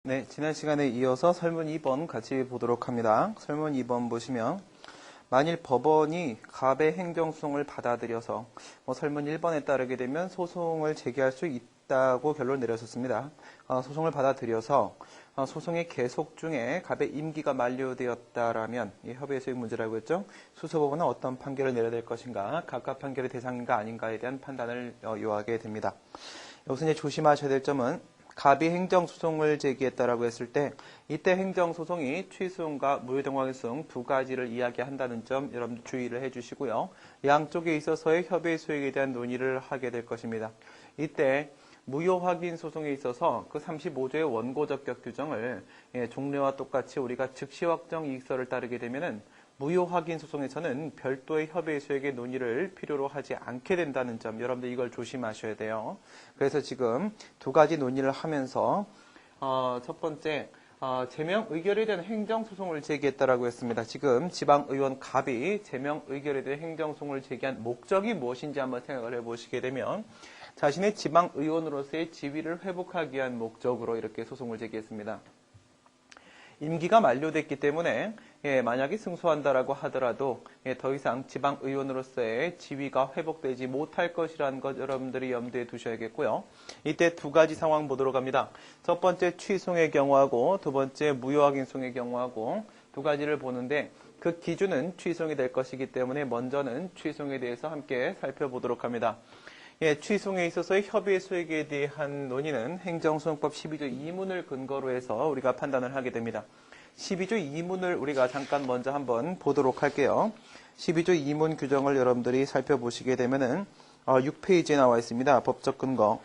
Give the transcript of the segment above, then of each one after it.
네, 지난 시간에 이어서 설문 2번 같이 보도록 합니다. 설문 2번 보시면 만일 법원이 갑의 행정소송을 받아들여서 설문 1번에 따르게 되면 소송을 제기할 수 있다고 결론을 내렸었습니다. 소송을 받아들여서 소송의 계속 중에 갑의 임기가 만료되었다라면 이 협의의 수익 문제라고 했죠. 수소법원은 어떤 판결을 내려야 될 것인가, 각각 판결의 대상인가 아닌가에 대한 판단을 요하게 됩니다. 여기서 이제 조심하셔야 될 점은 갑이 행정소송을 제기했다라고 했을 때 이때 행정소송이 취소음과 무효등왕소송 두 가지를 이야기한다는 점 여러분들 주의를 해주시고요. 양쪽에 있어서의 협의 수익에 대한 논의를 하게 될 것입니다. 이때 무효확인 소송에 있어서 그 35조의 원고적격 규정을 종래와 똑같이 우리가 즉시확정 이익서를 따르게 되면은 무효확인 소송에서는 별도의 협의 수익의 논의를 필요로 하지 않게 된다는 점, 여러분들 이걸 조심하셔야 돼요. 그래서 지금 두 가지 논의를 하면서 첫 번째 제명 의결에 대한 행정소송을 제기했다라고 했습니다. 지금 지방의원 갑이 제명 의결에 대한 행정소송을 제기한 목적이 무엇인지 한번 생각을 해보시게 되면 자신의 지방의원으로서의 지위를 회복하기 위한 목적으로 이렇게 소송을 제기했습니다. 임기가 만료됐기 때문에 만약에 승소한다라고 하더라도 더 이상 지방의원으로서의 지위가 회복되지 못할 것이라는 것 여러분들이 염두에 두셔야겠고요. 이때 두 가지 상황 보도록 합니다. 첫 번째 취소의 경우하고 두 번째 무효확인소의 경우하고 두 가지를 보는데 그 기준은 취소이 될 것이기 때문에 먼저는 취소에 대해서 함께 살펴보도록 합니다. 취소에 있어서의 협의의 수익에 대한 논의는 행정소송법 12조 2문을 근거로 해서 우리가 판단을 하게 됩니다. 12조 2문을 우리가 잠깐 먼저 한번 보도록 할게요. 12조 2문 규정을 여러분들이 살펴보시게 되면은 6페이지에 나와 있습니다. 법적 근거.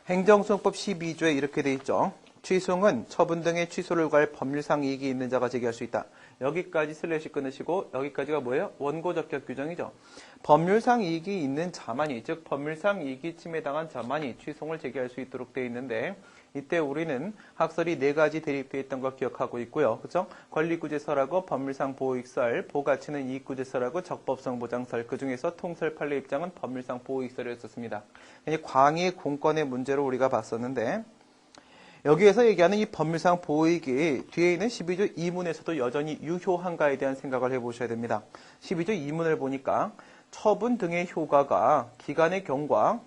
행정소송법 12조에 이렇게 돼 있죠. 취소는 처분 등의 취소를 구할 법률상 이익이 있는 자가 제기할 수 있다. 여기까지 슬래시 끊으시고 여기까지가 뭐예요? 원고적격 규정이죠. 법률상 이익이 있는 자만이, 즉 법률상 이익이 침해당한 자만이 취소를 제기할 수 있도록 되어 있는데 이때 우리는 학설이 네 가지 대립되어 있던 걸 기억하고 있고요. 그렇죠? 권리구제설하고 법률상 보호익설, 보가치는 이익구제설하고 적법성 보장설, 그 중에서 통설 판례 입장은 법률상 보호익설이었습니다. 광의 공권의 문제로 우리가 봤었는데 여기에서 얘기하는 이 법률상 보호익이 뒤에 있는 12조 2문에서도 여전히 유효한가에 대한 생각을 해보셔야 됩니다. 12조 2문을 보니까 처분 등의 효과가 기간의 경과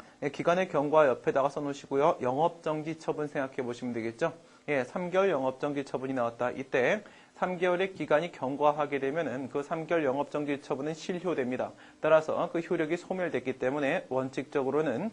옆에다가 써놓으시고요. 영업정지 처분 생각해 보시면 되겠죠. 3개월 영업정지 처분이 나왔다. 이때 3개월의 기간이 경과하게 되면은 그 3개월 영업정지 처분은 실효됩니다. 따라서 그 효력이 소멸됐기 때문에 원칙적으로는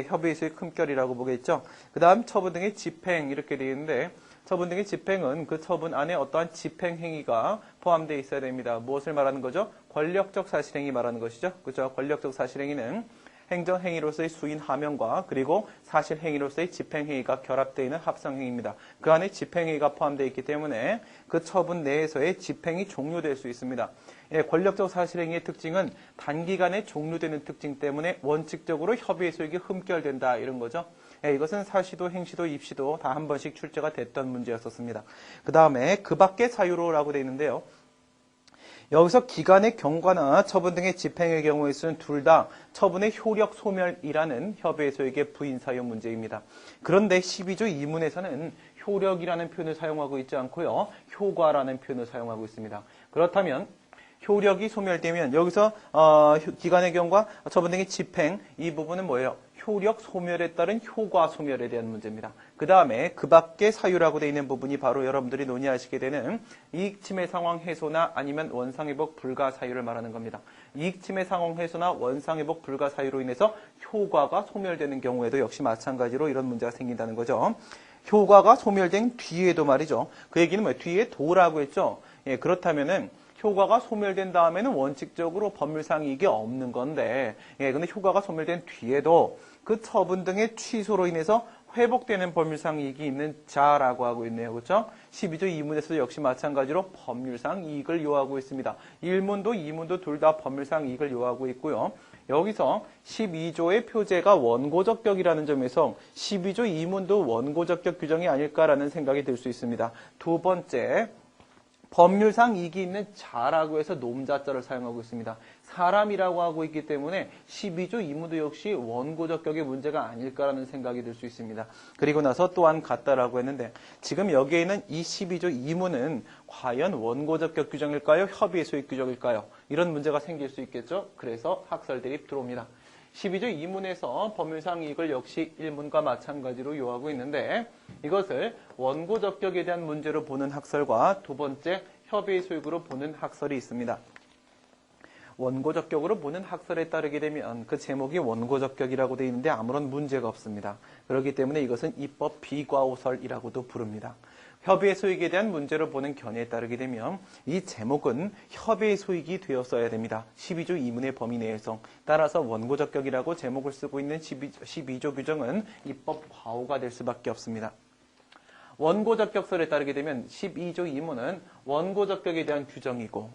협의 수익 흠결이라고 보겠죠. 그 다음 처분 등의 집행 이렇게 되어 있는데 처분 등의 집행은 그 처분 안에 어떠한 집행행위가 포함되어 있어야 됩니다. 무엇을 말하는 거죠? 권력적 사실행위 말하는 것이죠. 그렇죠? 권력적 사실행위는 행정행위로서의 수인 하명과 그리고 사실행위로서의 집행행위가 결합되어 있는 합성행위입니다. 그 안에 집행행위가 포함되어 있기 때문에 그 처분 내에서의 집행이 종료될 수 있습니다. 권력적 사실행위의 특징은 단기간에 종료되는 특징 때문에 원칙적으로 협의의 수익이 흠결된다 이런 거죠. 이것은 사시도, 행시도, 입시도 다 한 번씩 출제가 됐던 문제였었습니다. 그 다음에 그 밖의 사유로라고 되어 있는데요. 여기서 기간의 경과나 처분 등의 집행의 경우에 쓰는 둘 다 처분의 효력 소멸이라는 협의의 소액의 부인 사유 문제입니다. 그런데 12조 2문에서는 효력이라는 표현을 사용하고 있지 않고요. 효과라는 표현을 사용하고 있습니다. 그렇다면 효력이 소멸되면 여기서 기간의 경과, 처분 등의 집행 이 부분은 뭐예요? 효력 소멸에 따른 효과 소멸에 대한 문제입니다. 그 다음에 그 밖의 사유라고 되어 있는 부분이 바로 여러분들이 논의하시게 되는 이익침해 상황 해소나 아니면 원상회복 불가 사유를 말하는 겁니다. 이익침해 상황 해소나 원상회복 불가 사유로 인해서 효과가 소멸되는 경우에도 역시 마찬가지로 이런 문제가 생긴다는 거죠. 효과가 소멸된 뒤에도 말이죠. 그 얘기는 뭐예요? 뒤에 도라고 했죠. 그렇다면은 효과가 소멸된 다음에는 원칙적으로 법률상 이익이 없는 건데, 근데 효과가 소멸된 뒤에도 그 처분 등의 취소로 인해서 회복되는 법률상 이익이 있는 자라고 하고 있네요. 그렇죠? 12조 2문에서도 역시 마찬가지로 법률상 이익을 요하고 있습니다. 1문도 2문도 둘 다 법률상 이익을 요하고 있고요. 여기서 12조의 표제가 원고적격이라는 점에서 12조 2문도 원고적격 규정이 아닐까라는 생각이 들 수 있습니다. 두 번째, 법률상 이익이 있는 자라고 해서 놈자자를 사용하고 있습니다. 사람이라고 하고 있기 때문에 12조 2문도 역시 원고적격의 문제가 아닐까라는 생각이 들 수 있습니다. 그리고 나서 또한 같다라고 했는데 지금 여기에 있는 이 12조 2문은 과연 원고적격 규정일까요? 협의의 소익 규정일까요? 이런 문제가 생길 수 있겠죠. 그래서 학설 대립 들어옵니다. 12조 2문에서 법률상 이익을 역시 1문과 마찬가지로 요하고 있는데 이것을 원고적격에 대한 문제로 보는 학설과 두 번째 협의의 소익으로 보는 학설이 있습니다. 원고적격으로 보는 학설에 따르게 되면 그 제목이 원고적격이라고 되어 있는데 아무런 문제가 없습니다. 그렇기 때문에 이것은 입법 비과오설이라고도 부릅니다. 협의의 소익에 대한 문제로 보는 견해에 따르게 되면 이 제목은 협의의 소익이 되었어야 됩니다. 12조 2문의 범위 내에서. 따라서 원고적격이라고 제목을 쓰고 있는 12조 규정은 입법 과오가 될 수밖에 없습니다. 원고적격설에 따르게 되면 12조 2문은 원고적격에 대한 규정이고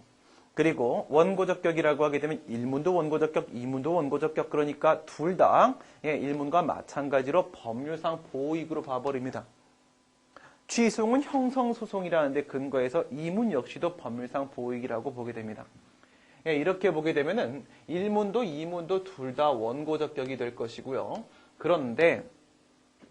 그리고 원고적격이라고 하게 되면 1문도 원고적격, 2문도 원고적격 그러니까 둘 다 1문과 마찬가지로 법률상 보호익으로 봐버립니다. 취소는 형성소송이라는 데 근거해서 2문 역시도 법률상 보호익이라고 보게 됩니다. 이렇게 보게 되면은 1문도 2문도 둘 다 원고적격이 될 것이고요. 그런데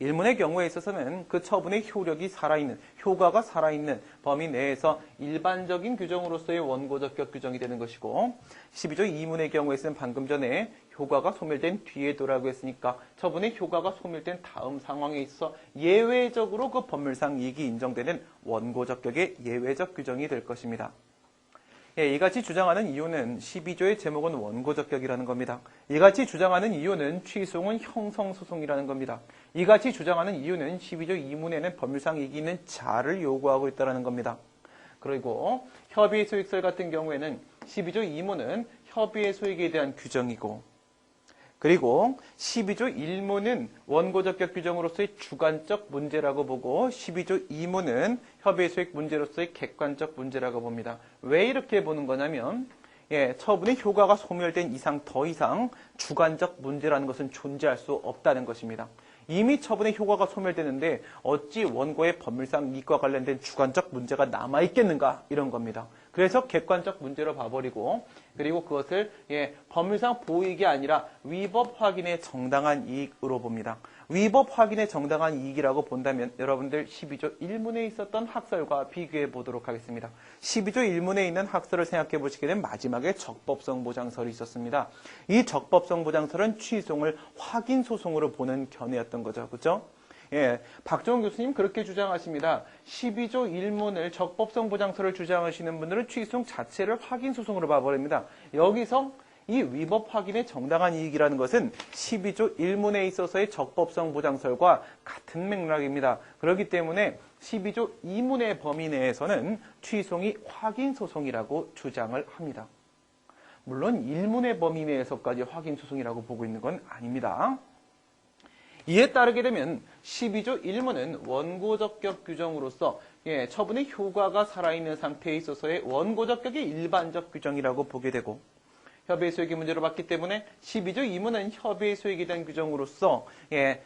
1문의 경우에 있어서는 그 처분의 효력이 살아있는, 효과가 살아있는 범위 내에서 일반적인 규정으로서의 원고적격 규정이 되는 것이고 12조 2문의 경우에서는 방금 전에 효과가 소멸된 뒤에도라고 했으니까 처분의 효과가 소멸된 다음 상황에 있어서 예외적으로 그 법률상 이익이 인정되는 원고적격의 예외적 규정이 될 것입니다. 이같이 주장하는 이유는 12조의 제목은 원고적격이라는 겁니다. 이같이 주장하는 이유는 취소는 형성소송이라는 겁니다. 이같이 주장하는 이유는 12조 2문에는 법률상 이익이 있는 자를 요구하고 있다는 겁니다. 그리고 협의의 소익설 같은 경우에는 12조 2문은 협의의 소익에 대한 규정이고 그리고 12조 1문은 원고적격 규정으로서의 주관적 문제라고 보고 12조 2문은 협의의 소익 문제로서의 객관적 문제라고 봅니다. 왜 이렇게 보는 거냐면 처분의 효과가 소멸된 이상 더 이상 주관적 문제라는 것은 존재할 수 없다는 것입니다. 이미 처분의 효과가 소멸되는데 어찌 원고의 법률상 이익과 관련된 주관적 문제가 남아있겠는가 이런 겁니다. 그래서 객관적 문제로 봐버리고 그리고 그것을 법률상 보호이익이 아니라 위법 확인의 정당한 이익으로 봅니다. 위법 확인의 정당한 이익이라고 본다면 여러분들 12조 1문에 있었던 학설과 비교해 보도록 하겠습니다. 12조 1문에 있는 학설을 생각해 보시게 되면 마지막에 적법성 보장설이 있었습니다. 이 적법성 보장설은 취소를 확인 소송으로 보는 견해였던 거죠. 그렇죠? 박정훈 교수님 그렇게 주장하십니다. 12조 1문을 적법성 보장설을 주장하시는 분들은 취소송 자체를 확인 소송으로 봐버립니다. 여기서 이 위법 확인의 정당한 이익이라는 것은 12조 1문에 있어서의 적법성 보장설과 같은 맥락입니다. 그렇기 때문에 12조 2문의 범위 내에서는 취소송이 확인 소송이라고 주장을 합니다. 물론 1문의 범위 내에서까지 확인 소송이라고 보고 있는 건 아닙니다. 이에 따르게 되면 12조 1문은 원고적격 규정으로서 처분의 효과가 살아있는 상태에 있어서의 원고적격의 일반적 규정이라고 보게 되고 협의의 소익의 문제로 봤기 때문에 12조 2문은 협의의 소익에 대한 규정으로서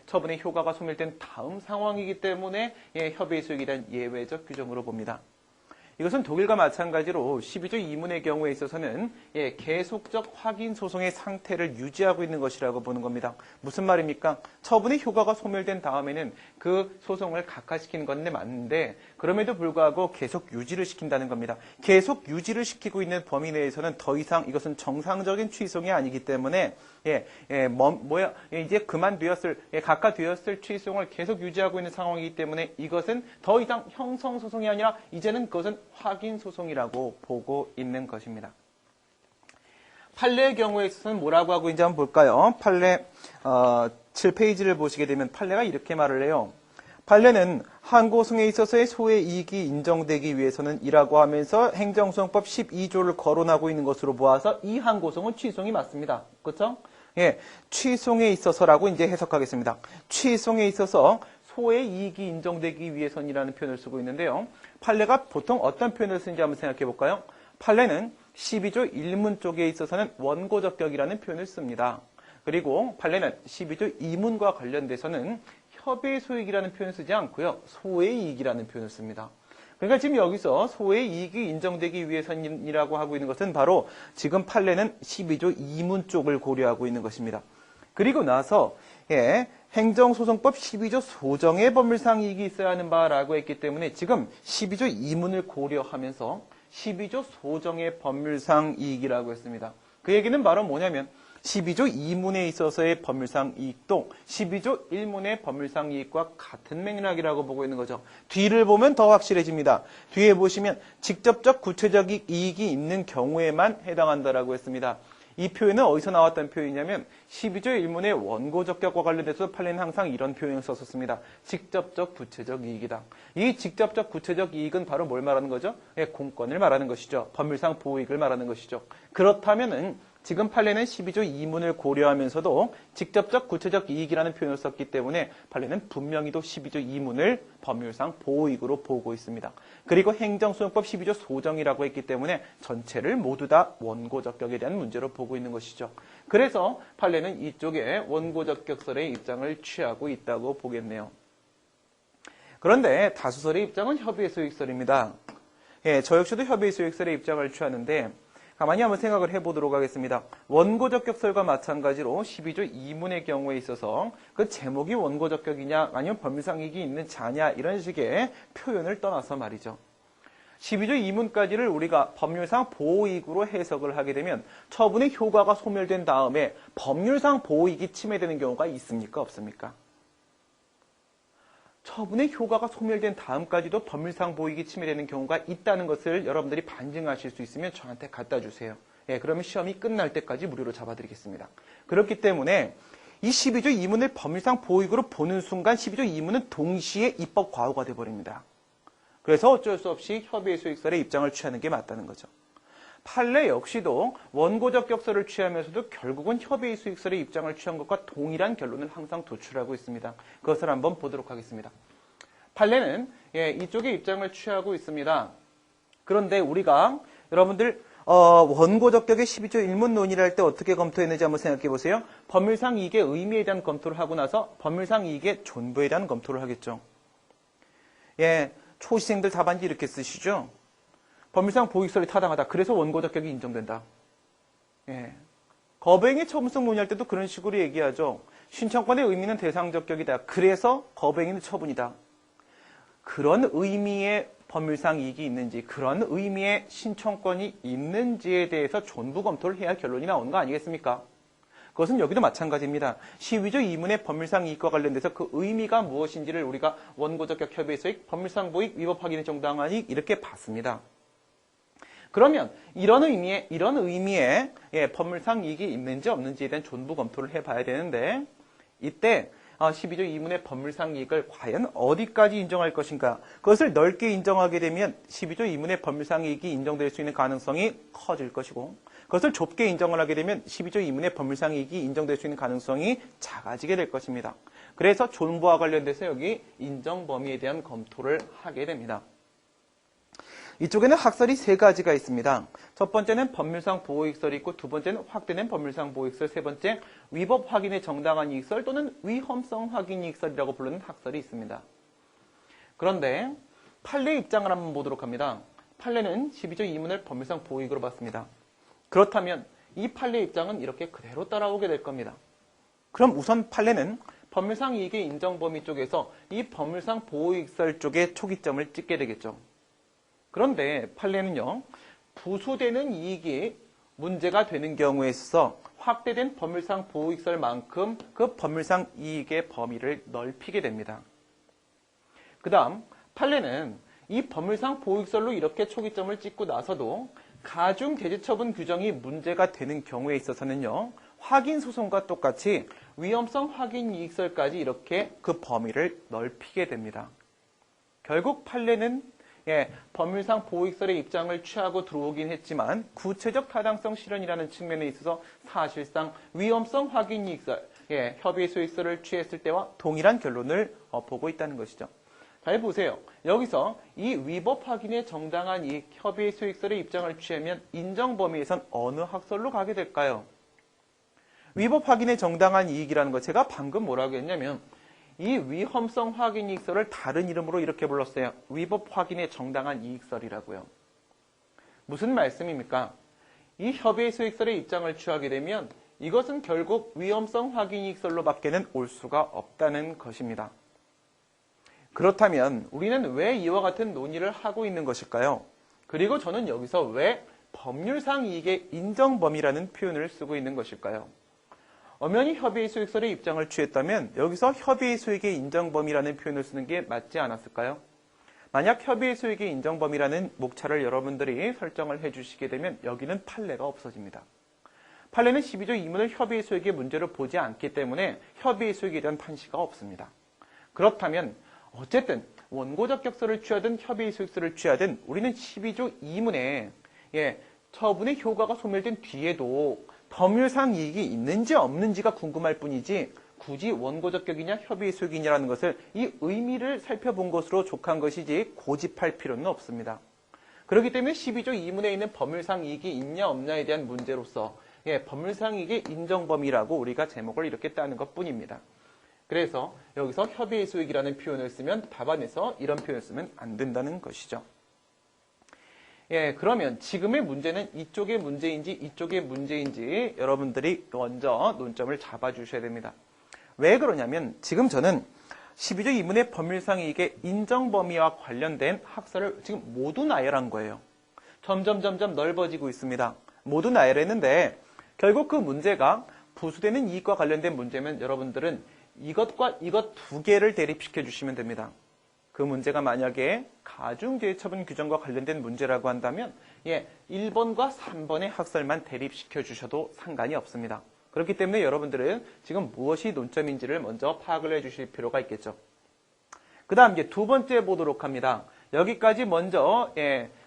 처분의 효과가 소멸된 다음 상황이기 때문에 협의의 소익에 대한 예외적 규정으로 봅니다. 이것은 독일과 마찬가지로 12조 2문의 경우에 있어서는 계속적 확인 소송의 상태를 유지하고 있는 것이라고 보는 겁니다. 무슨 말입니까? 처분의 효과가 소멸된 다음에는 그 소송을 각하시키는 건데 맞는데 그럼에도 불구하고 계속 유지를 시킨다는 겁니다. 계속 유지를 시키고 있는 범위 내에서는 더 이상 이것은 정상적인 취소송이 아니기 때문에 이제 각하되었을 취소송을 계속 유지하고 있는 상황이기 때문에 이것은 더 이상 형성소송이 아니라 이제는 그것은 확인소송이라고 보고 있는 것입니다. 판례의 경우에 있어서는 뭐라고 하고 있는지 한번 볼까요? 판례 7페이지를 보시게 되면 판례가 이렇게 말을 해요. 판례는 항고송에 있어서의 소의 이익이 인정되기 위해서는 이라고 하면서 행정소송법 12조를 거론하고 있는 것으로 보아서 이 항고송은 취소송이 맞습니다. 그렇죠? 취소송에 있어서라고 이제 해석하겠습니다. 취소송에 있어서 소의 이익이 인정되기 위해선이라는 표현을 쓰고 있는데요. 판례가 보통 어떤 표현을 쓰는지 한번 생각해 볼까요? 판례는 12조 1문 쪽에 있어서는 원고적격이라는 표현을 씁니다. 그리고 판례는 12조 2문과 관련돼서는 협의의 소익이라는 표현을 쓰지 않고요. 소의 이익이라는 표현을 씁니다. 그러니까 지금 여기서 소의 이익이 인정되기 위해서이라고 하고 있는 것은 바로 지금 판례는 12조 2문 쪽을 고려하고 있는 것입니다. 그리고 나서 행정소송법 12조 소정의 법률상 이익이 있어야 하는 바라고 했기 때문에 지금 12조 2문을 고려하면서 12조 소정의 법률상 이익이라고 했습니다. 그 얘기는 바로 뭐냐면 12조 2문에 있어서의 법률상 이익도 12조 1문의 법률상 이익과 같은 맥락이라고 보고 있는 거죠. 뒤를 보면 더 확실해집니다. 뒤에 보시면 직접적 구체적 이익이 있는 경우에만 해당한다라고 했습니다. 이 표현은 어디서 나왔던 표현이냐면 12조 1문의 원고적격과 관련돼서 판례는 항상 이런 표현을 썼었습니다. 직접적 구체적 이익이다. 이 직접적 구체적 이익은 바로 뭘 말하는 거죠? 공권을 말하는 것이죠. 법률상 보호이익을 말하는 것이죠. 그렇다면은 지금 판례는 12조 2문을 고려하면서도 직접적 구체적 이익이라는 표현을 썼기 때문에 판례는 분명히도 12조 2문을 법률상 보호이익으로 보고 있습니다. 그리고 행정소송법 12조 소정이라고 했기 때문에 전체를 모두 다 원고적격에 대한 문제로 보고 있는 것이죠. 그래서 판례는 이쪽에 원고적격설의 입장을 취하고 있다고 보겠네요. 그런데 다수설의 입장은 협의소익설입니다. 저 역시도 협의소익설의 입장을 취하는데 가만히 한번 생각을 해보도록 하겠습니다. 원고적격설과 마찬가지로 12조 2문의 경우에 있어서 그 제목이 원고적격이냐 아니면 법률상 이익이 있는 자냐 이런 식의 표현을 떠나서 말이죠. 12조 2문까지를 우리가 법률상 보호이익으로 해석을 하게 되면 처분의 효과가 소멸된 다음에 법률상 보호이익이 침해되는 경우가 있습니까? 없습니까? 처분의 효과가 소멸된 다음까지도 법률상 보호이익이 침해되는 경우가 있다는 것을 여러분들이 반증하실 수 있으면 저한테 갖다 주세요. 그러면 시험이 끝날 때까지 무료로 잡아드리겠습니다. 그렇기 때문에 이 12조 2문을 법률상 보호이익으로 보는 순간 12조 2문은 동시에 입법 과오가 돼버립니다. 그래서 어쩔 수 없이 협의소익설의 입장을 취하는 게 맞다는 거죠. 판례 역시도 원고적격설을 취하면서도 결국은 협의소익설의 입장을 취한 것과 동일한 결론을 항상 도출하고 있습니다. 그것을 한번 보도록 하겠습니다. 판례는 이쪽의 입장을 취하고 있습니다. 그런데 우리가 여러분들 원고적격의 12조 1문 논의를 할 때 어떻게 검토했는지 한번 생각해 보세요. 법률상 이익의 의미에 대한 검토를 하고 나서 법률상 이익의 존부에 대한 검토를 하겠죠. 초시생들 답안지 이렇게 쓰시죠. 법률상 보호이익설이 타당하다. 그래서 원고적격이 인정된다. 거부행위 처분성 논의할 때도 그런 식으로 얘기하죠. 신청권의 의미는 대상적격이다. 그래서 거부행위는 처분이다. 그런 의미의 법률상 이익이 있는지, 그런 의미의 신청권이 있는지에 대해서 존부 검토를 해야 결론이 나오는 거 아니겠습니까? 그것은 여기도 마찬가지입니다. 12조 2문의 법률상 이익과 관련돼서 그 의미가 무엇인지를 우리가 원고적격 협의소익, 법률상 보익, 위법 확인의 정당한 이익 이렇게 봤습니다. 그러면 이런 의미의 법률상 이익이 있는지 없는지에 대한 존부 검토를 해봐야 되는데 이때 12조 2문의 법률상 이익을 과연 어디까지 인정할 것인가? 그것을 넓게 인정하게 되면 12조 2문의 법률상 이익이 인정될 수 있는 가능성이 커질 것이고 그것을 좁게 인정을 하게 되면 12조 2문의 법률상 이익이 인정될 수 있는 가능성이 작아지게 될 것입니다. 그래서 존부와 관련돼서 여기 인정 범위에 대한 검토를 하게 됩니다. 이쪽에는 학설이 세 가지가 있습니다. 첫 번째는 법률상 보호이익설이 있고 두 번째는 확대된 법률상 보호이익설, 세 번째 위법 확인의 정당한 이익설 또는 위험성 확인 이익설이라고 부르는 학설이 있습니다. 그런데 판례 입장을 한번 보도록 합니다. 판례는 12조 2문을 법률상 보호이익으로 봤습니다. 그렇다면 이 판례 입장은 이렇게 그대로 따라오게 될 겁니다. 그럼 우선 판례는 법률상 이익의 인정 범위 쪽에서 이 법률상 보호이익설 쪽에 초기점을 찍게 되겠죠. 그런데 판례는요, 부수되는 이익이 문제가 되는 경우에 있어서 확대된 법률상 보호이익설만큼 그 법률상 이익의 범위를 넓히게 됩니다. 그 다음 판례는 이 법률상 보호이익설로 이렇게 초기점을 찍고 나서도 가중 대지처분 규정이 문제가 되는 경우에 있어서는요, 확인소송과 똑같이 위험성 확인 이익설까지 이렇게 그 범위를 넓히게 됩니다. 결국 판례는 법률상 보호이익설의 입장을 취하고 들어오긴 했지만 구체적 타당성 실현이라는 측면에 있어서 사실상 위험성 확인 이익설, 협의소익설을 취했을 때와 동일한 결론을 보고 있다는 것이죠. 잘 보세요. 여기서 이 위법 확인의 정당한 이익, 협의소익설의 입장을 취하면 인정 범위에선 어느 학설로 가게 될까요? 위법 확인의 정당한 이익이라는 것, 제가 방금 뭐라고 했냐면 이 위험성 확인 이익서를 다른 이름으로 이렇게 불렀어요. 위법 확인의 정당한 이익설이라고요. 무슨 말씀입니까? 이 협의 수익설의 입장을 취하게 되면 이것은 결국 위험성 확인 이익설로 밖에는 올 수가 없다는 것입니다. 그렇다면 우리는 왜 이와 같은 논의를 하고 있는 것일까요? 그리고 저는 여기서 왜 법률상 이익의 인정 범위라는 표현을 쓰고 있는 것일까요? 엄연히 협의의 수익설의 입장을 취했다면 여기서 협의의 수익의 인정 범위라는 표현을 쓰는 게 맞지 않았을까요? 만약 협의의 수익의 인정 범위라는 목차를 여러분들이 설정을 해주시게 되면 여기는 판례가 없어집니다. 판례는 12조 2문을 협의의 수익의 문제로 보지 않기 때문에 협의의 수익에 대한 판시가 없습니다. 그렇다면 어쨌든 원고적 격설을 취하든 협의의 수익설을 취하든 우리는 12조 2문에 처분의 효과가 소멸된 뒤에도 법률상 이익이 있는지 없는지가 궁금할 뿐이지 굳이 원고적 격이냐 협의의 수익이냐라는 것을 이 의미를 살펴본 것으로 족한 것이지 고집할 필요는 없습니다. 그렇기 때문에 12조 2문에 있는 법률상 이익이 있냐 없냐에 대한 문제로서 법률상 이익의 인정 범위라고 우리가 제목을 이렇게 따는 것뿐입니다. 그래서 여기서 협의의 수익이라는 표현을 쓰면 답안에서 이런 표현을 쓰면 안 된다는 것이죠. 그러면 지금의 문제는 이쪽의 문제인지 이쪽의 문제인지 여러분들이 먼저 논점을 잡아주셔야 됩니다. 왜 그러냐면 지금 저는 12조 2문의 법률상 이익의 인정 범위와 관련된 학설을 지금 모두 나열한 거예요. 점점 넓어지고 있습니다. 모두 나열했는데 결국 그 문제가 부수되는 이익과 관련된 문제면 여러분들은 이것과 이것 두 개를 대립시켜 주시면 됩니다. 그 문제가 만약에 가중제처분 규정과 관련된 문제라고 한다면 1번과 3번의 학설만 대립시켜 주셔도 상관이 없습니다. 그렇기 때문에 여러분들은 지금 무엇이 논점인지를 먼저 파악을 해주실 필요가 있겠죠. 그 다음 이제 두 번째 보도록 합니다. 여기까지 먼저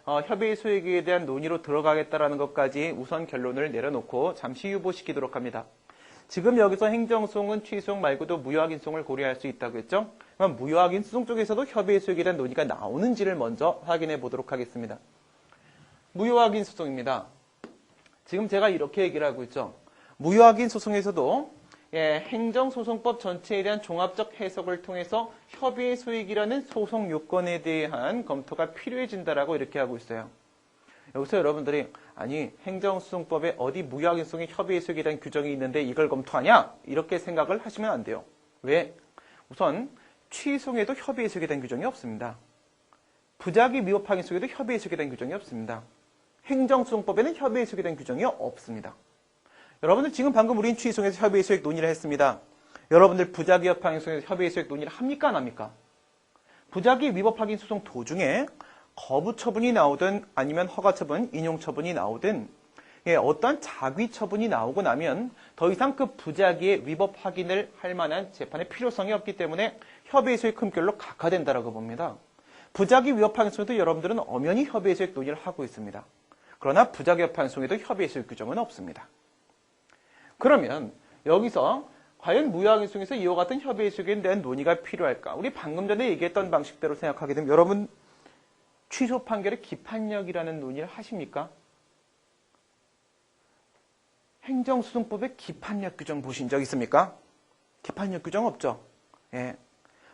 협의의 수익에 대한 논의로 들어가겠다라는 것까지 우선 결론을 내려놓고 잠시 유보시키도록 합니다. 지금 여기서 행정소송은 취소송 말고도 무효확인소송을 고려할 수 있다고 했죠? 그럼 무효확인소송 쪽에서도 협의의 수익에 대한 논의가 나오는지를 먼저 확인해 보도록 하겠습니다. 무효확인소송입니다. 지금 제가 이렇게 얘기를 하고 있죠. 무효확인소송에서도 행정소송법 전체에 대한 종합적 해석을 통해서 협의의 수익이라는 소송 요건에 대한 검토가 필요해진다라고 이렇게 하고 있어요. 여기서 여러분들이 아니 행정소송법에 어디 무효확인소송에 협의의 수익에 대한 규정이 있는데 이걸 검토하냐? 이렇게 생각을 하시면 안 돼요. 왜? 우선 취소송에도 협의의 수익에 대한 규정이 없습니다. 부작위 위법확인소송에도 협의의 수익에 대한 규정이 없습니다. 행정소송법에는 협의의 수익에 대한 규정이 없습니다. 여러분들 지금 방금 우린 취소송에서 협의의 수익 논의를 했습니다. 여러분들 부작위 위법확인소송에서 협의의 수익 논의를 합니까 안 합니까? 부작위 위법확인소송 도중에 거부 처분이 나오든 아니면 허가 처분, 인용 처분이 나오든 어떤 자귀 처분이 나오고 나면 더 이상 그 부작위의 위법 확인을 할 만한 재판의 필요성이 없기 때문에 협의의 수익 금결로 각하된다라고 봅니다. 부작위 위법 확인소에도 여러분들은 엄연히 협의의 수익 논의를 하고 있습니다. 그러나 부작위 위법 확인소에도 협의의 수익 규정은 없습니다. 그러면 여기서 과연 무효확인소송에서 이와 같은 협의의 수익에 대한 논의가 필요할까? 우리 방금 전에 얘기했던 방식대로 생각하게 되면 여러분 취소 판결의 기판력이라는 논의를 하십니까? 행정소송법의 기판력 규정 보신 적 있습니까? 기판력 규정 없죠.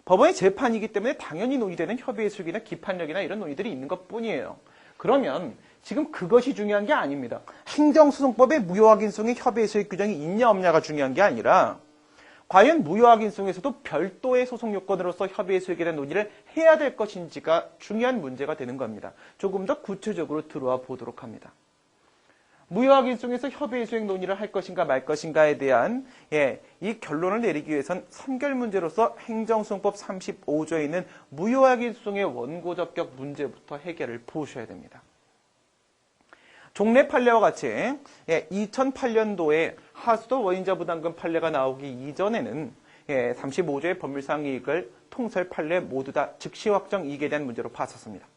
법원의 재판이기 때문에 당연히 논의되는 협의의 수익이나 기판력이나 이런 논의들이 있는 것뿐이에요. 그러면 지금 그것이 중요한 게 아닙니다. 행정소송법에 무효확인소송의 협의의 수익 규정이 있냐 없냐가 중요한 게 아니라 과연 무효확인소송에서도 별도의 소송 요건으로서 협의의 수익에 대한 논의를 해야 될 것인지가 중요한 문제가 되는 겁니다. 조금 더 구체적으로 들어와 보도록 합니다. 무효확인소송에서 협의의 수익 논의를 할 것인가 말 것인가에 대한 이 결론을 내리기 위해선 선결 문제로서 행정소송법 35조에 있는 무효확인소송의 원고적격 문제부터 해결을 보셔야 됩니다. 종래 판례와 같이 2008년도에 하수도 원인자 부담금 판례가 나오기 이전에는 35조의 법률상 이익을 통설 판례 모두 다 즉시 확정 이익에 대한 문제로 봤었습니다.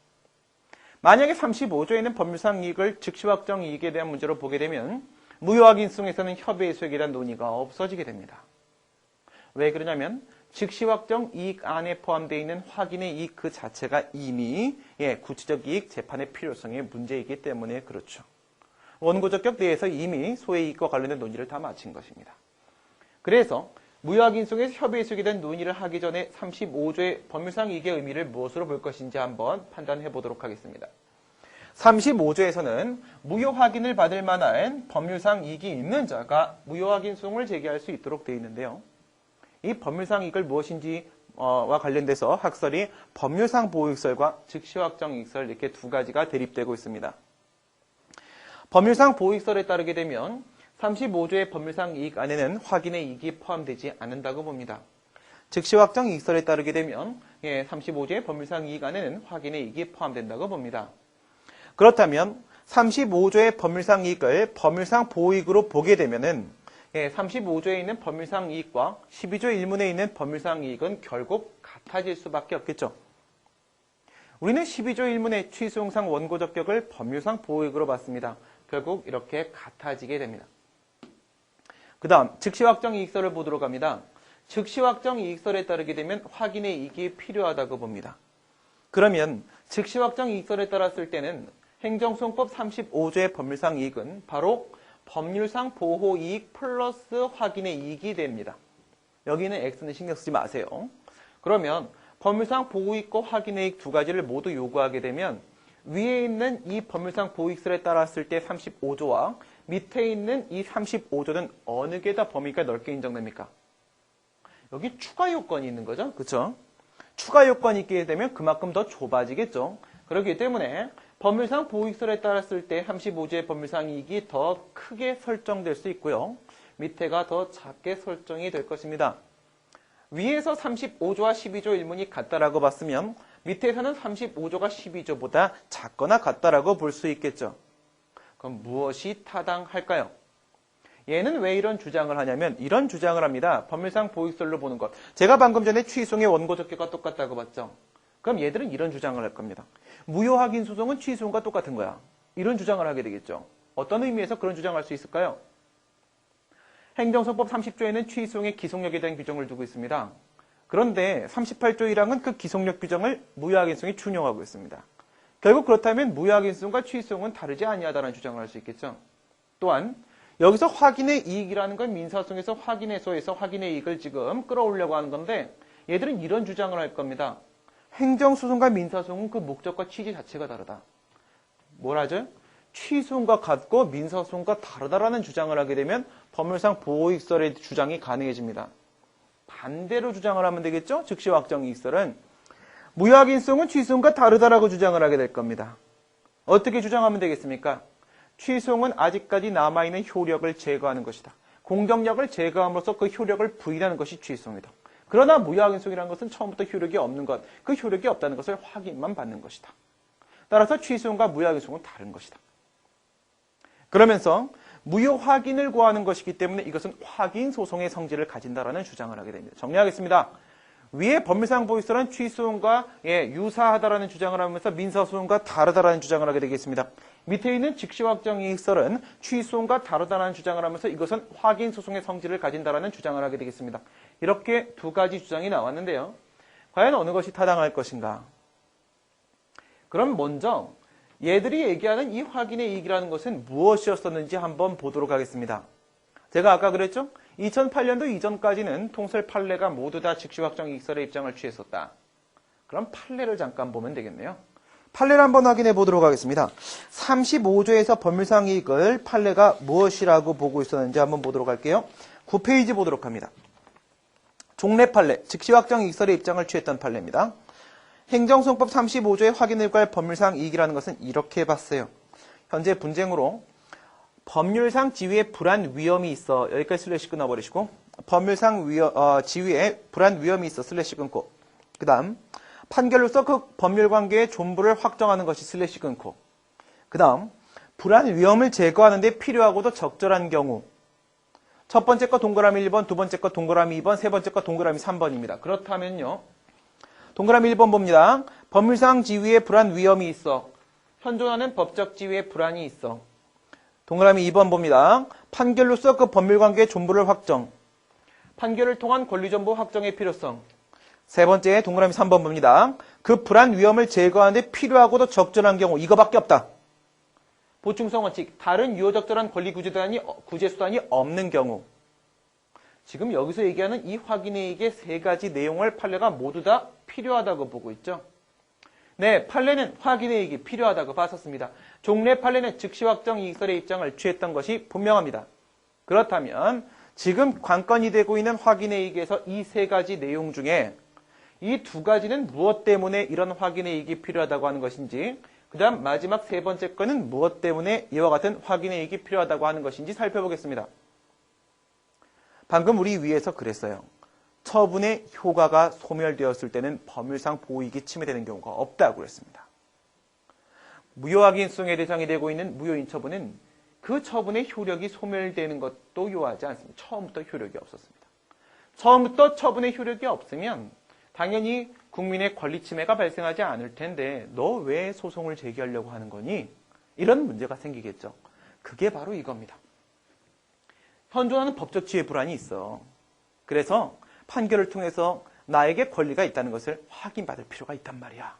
만약에 35조에는 법률상 이익을 즉시 확정 이익에 대한 문제로 보게 되면 무효확인소송에서는 협의의 수익에 대한 논의가 없어지게 됩니다. 왜 그러냐면 즉시 확정 이익 안에 포함되어 있는 확인의 이익 그 자체가 이미 구체적 이익 재판의 필요성의 문제이기 때문에 그렇죠. 원고적격 내에서 이미 소의 이익과 관련된 논의를 다 마친 것입니다. 그래서 무효확인성에서 협의의 수익에 대한 논의를 하기 전에 35조의 법률상 이익의 의미를 무엇으로 볼 것인지 한번 판단해 보도록 하겠습니다. 35조에서는 무효 확인을 받을 만한 법률상 이익이 있는 자가 무효 확인소송을 제기할 수 있도록 되어 있는데요. 이 법률상 이익을 무엇인지 와 관련돼서 학설이 법률상 보호익설과 즉시확정이익설 이렇게 두 가지가 대립되고 있습니다. 법률상 보호익설에 따르게 되면 35조의 법률상 이익 안에는 확인의 이익이 포함되지 않는다고 봅니다. 즉시확정이익설에 따르게 되면 35조의 법률상 이익 안에는 확인의 이익이 포함된다고 봅니다. 그렇다면 35조의 법률상 이익을 법률상 보호이익으로 보게 되면은 35조에 있는 법률상 이익과 12조 1문에 있는 법률상 이익은 결국 같아질 수밖에 없겠죠. 우리는 12조 1문의 취소용상 원고 적격을 법률상 보호이익으로 봤습니다. 결국 이렇게 같아지게 됩니다. 그 다음 즉시확정이익설을 보도록 합니다. 즉시확정이익설에 따르게 되면 확인의 이익이 필요하다고 봅니다. 그러면 즉시확정이익설에 따랐을 때는 행정소송법 35조의 법률상 이익은 바로 법률상 보호이익 플러스 확인의 이익이 됩니다. 여기는 X는 신경 쓰지 마세요. 그러면 법률상 보호이익과 확인의 이익 두 가지를 모두 요구하게 되면 위에 있는 이 법률상 보호이익설에 따랐을 때 35조와 밑에 있는 이 35조는 어느 게 더 범위가 넓게 인정됩니까? 여기 추가 요건이 있는 거죠. 그렇죠? 추가 요건이 있게 되면 그만큼 더 좁아지겠죠. 그렇기 때문에 법률상 보호익설에 따랐을 때 35조의 법률상 이익이 더 크게 설정될 수 있고요. 밑에가 더 작게 설정이 될 것입니다. 위에서 35조와 12조 1문이 같다라고 봤으면 밑에서는 35조가 12조보다 작거나 같다라고 볼 수 있겠죠. 그럼 무엇이 타당할까요? 얘는 왜 이런 주장을 하냐면 이런 주장을 합니다. 법률상 보호익설로 보는 것. 제가 방금 전에 취소의 원고 적격과 똑같다고 봤죠. 그럼 얘들은 이런 주장을 할 겁니다. 무효 확인 소송은 취소과 똑같은 거야. 이런 주장을 하게 되겠죠. 어떤 의미에서 그런 주장을 할 수 있을까요? 행정소송법 30조에는 취소의 기속력에 대한 규정을 두고 있습니다. 그런데 38조 1항은 그 기속력 규정을 무효 확인성이 준용하고 있습니다. 결국 그렇다면 무효 확인성과 취소는 다르지 아니하다는 주장을 할 수 있겠죠. 또한 여기서 확인의 이익이라는 건 민사소송에서 확인해소해서 확인의 이익을 지금 끌어올려고 하는 건데 얘들은 이런 주장을 할 겁니다. 행정소송과 민사소송은 그 목적과 취지 자체가 다르다. 뭐라죠? 취소과 같고 민사소송과 다르다라는 주장을 하게 되면 법률상 보호익설의 주장이 가능해집니다. 반대로 주장을 하면 되겠죠? 즉시확정이익설은 무효확인성은 취소과 다르다라고 주장을 하게 될 겁니다. 어떻게 주장하면 되겠습니까? 취소는 아직까지 남아있는 효력을 제거하는 것이다. 공정력을 제거함으로써 그 효력을 부인하는 것이 취소입니다. 그러나 무효확인성이라는 것은 처음부터 효력이 없는 것, 그 효력이 없다는 것을 확인만 받는 것이다. 따라서 취소과 무효확인성은 다른 것이다. 그러면서 무효 확인을 구하는 것이기 때문에 이것은 확인 소송의 성질을 가진다라는 주장을 하게 됩니다. 정리하겠습니다. 위에 법률상 보호익설은 취소과 유사하다라는 주장을 하면서 민사소송과 다르다라는 주장을 하게 되겠습니다. 밑에 있는 즉시확정이익설은 취소과 다르다라는 주장을 하면서 이것은 확인 소송의 성질을 가진다라는 주장을 하게 되겠습니다. 이렇게 두 가지 주장이 나왔는데요. 과연 어느 것이 타당할 것인가? 그럼 먼저 얘들이 얘기하는 이 확인의 이익이라는 것은 무엇이었었는지 한번 보도록 하겠습니다. 제가 아까 그랬죠? 2008년도 이전까지는 통설 판례가 모두 다 즉시확정이익설의 입장을 취했었다. 그럼 판례를 잠깐 보면 되겠네요. 판례를 한번 확인해 보도록 하겠습니다. 35조에서 법률상 이익을 판례가 무엇이라고 보고 있었는지 한번 보도록 할게요. 9페이지 보도록 합니다. 종래 판례, 즉시확정이익설의 입장을 취했던 판례입니다. 행정소송법 35조의 확인을 구할 법률상 이익이라는 것은 이렇게 봤어요. 현재 분쟁으로 법률상 지위에 불안 위험이 있어. 여기까지 슬래시 끊어버리시고 법률상 지위에 불안 위험이 있어. 슬래시 끊고 그 다음 판결로서 그 법률관계의 존부를 확정하는 것이 슬래시 끊고 그 다음 불안 위험을 제거하는 데 필요하고도 적절한 경우 첫 번째 거 동그라미 1번, 두 번째 거 동그라미 2번, 세 번째 거 동그라미 3번입니다. 그렇다면요. 동그라미 1번 봅니다. 법률상 지위에 불안 위험이 있어. 현존하는 법적 지위에 불안이 있어. 동그라미 2번 봅니다. 판결로서 그 법률관계의 존부를 확정. 판결을 통한 권리존부 확정의 필요성. 세 번째 동그라미 3번 봅니다. 그 불안 위험을 제거하는 데 필요하고도 적절한 경우 이거밖에 없다. 보충성 원칙. 다른 유효적절한 권리 구제수단이 없는 경우. 지금 여기서 얘기하는 이 확인해이기의 세 가지 내용을 판례가 모두 다 필요하다고 보고 있죠. 네, 판례는 확인해이기 필요하다고 봤었습니다. 종래 판례는 즉시 확정 이익설의 입장을 취했던 것이 분명합니다. 그렇다면 지금 관건이 되고 있는 확인해이기에서 이 세 가지 내용 중에 이 두 가지는 무엇 때문에 이런 확인해이기 필요하다고 하는 것인지, 그 다음 마지막 세 번째 건은 무엇 때문에 이와 같은 확인해이기 필요하다고 하는 것인지 살펴보겠습니다. 방금 우리 위에서 그랬어요. 처분의 효과가 소멸되었을 때는 법률상 보호이익이 침해되는 경우가 없다고 그랬습니다. 무효확인성의 대상이 되고 있는 무효인 처분은 그 처분의 효력이 소멸되는 것도 요하지 않습니다. 처음부터 효력이 없었습니다. 처음부터 처분의 효력이 없으면 당연히 국민의 권리 침해가 발생하지 않을 텐데 너 왜 소송을 제기하려고 하는 거니? 이런 문제가 생기겠죠. 그게 바로 이겁니다. 현존하는 법적 지위 불안이 있어. 그래서 판결을 통해서 나에게 권리가 있다는 것을 확인받을 필요가 있단 말이야.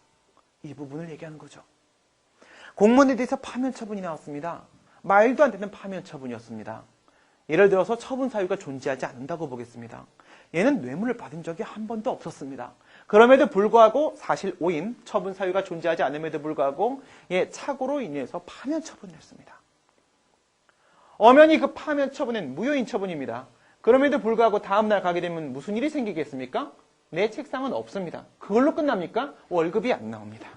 이 부분을 얘기하는 거죠. 공무원에 대해서 파면 처분이 나왔습니다. 말도 안 되는 파면 처분이었습니다. 예를 들어서 처분 사유가 존재하지 않는다고 보겠습니다. 얘는 뇌물을 받은 적이 한 번도 없었습니다. 그럼에도 불구하고 사실 오인, 처분 사유가 존재하지 않음에도 불구하고 착오로 인해서 파면 처분을 했습니다. 엄연히 그 파면 처분은 무효인 처분입니다. 그럼에도 불구하고 다음날 가게 되면 무슨 일이 생기겠습니까? 내 책상은 없습니다. 그걸로 끝납니까? 월급이 안 나옵니다.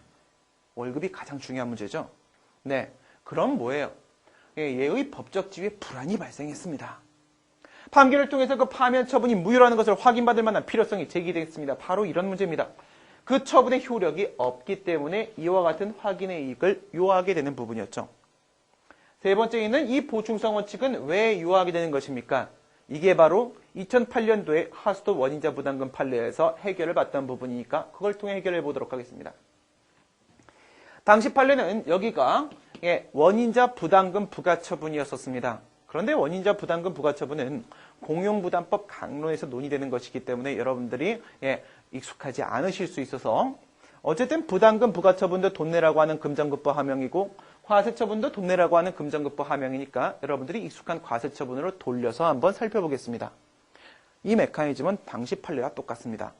월급이 가장 중요한 문제죠. 네, 그럼 뭐예요? 얘의 법적 지위에 불안이 발생했습니다. 판결을 통해서 그 파면 처분이 무효라는 것을 확인받을 만한 필요성이 제기됐습니다. 바로 이런 문제입니다. 그 처분의 효력이 없기 때문에 이와 같은 확인의 이익을 요하게 되는 부분이었죠. 세 번째 있는 이 보충성 원칙은 왜 요하게 되는 것입니까? 이게 바로 2008년도에 하수도 원인자 부담금 판례에서 해결을 받던 부분이니까 그걸 통해 해결해 보도록 하겠습니다. 당시 판례는 여기가 원인자 부담금 부과처분이었었습니다. 그런데 원인자 부담금 부과처분은 공용부담법 강론에서 논의되는 것이기 때문에 여러분들이 익숙하지 않으실 수 있어서 어쨌든 부담금 부과처분도 돈 내라고 하는 금전급부 하명이고 과세처분도 돈 내라고 하는 금전급부 하명이니까 여러분들이 익숙한 과세처분으로 돌려서 한번 살펴보겠습니다. 이 메커니즘은 당시 판례와 똑같습니다.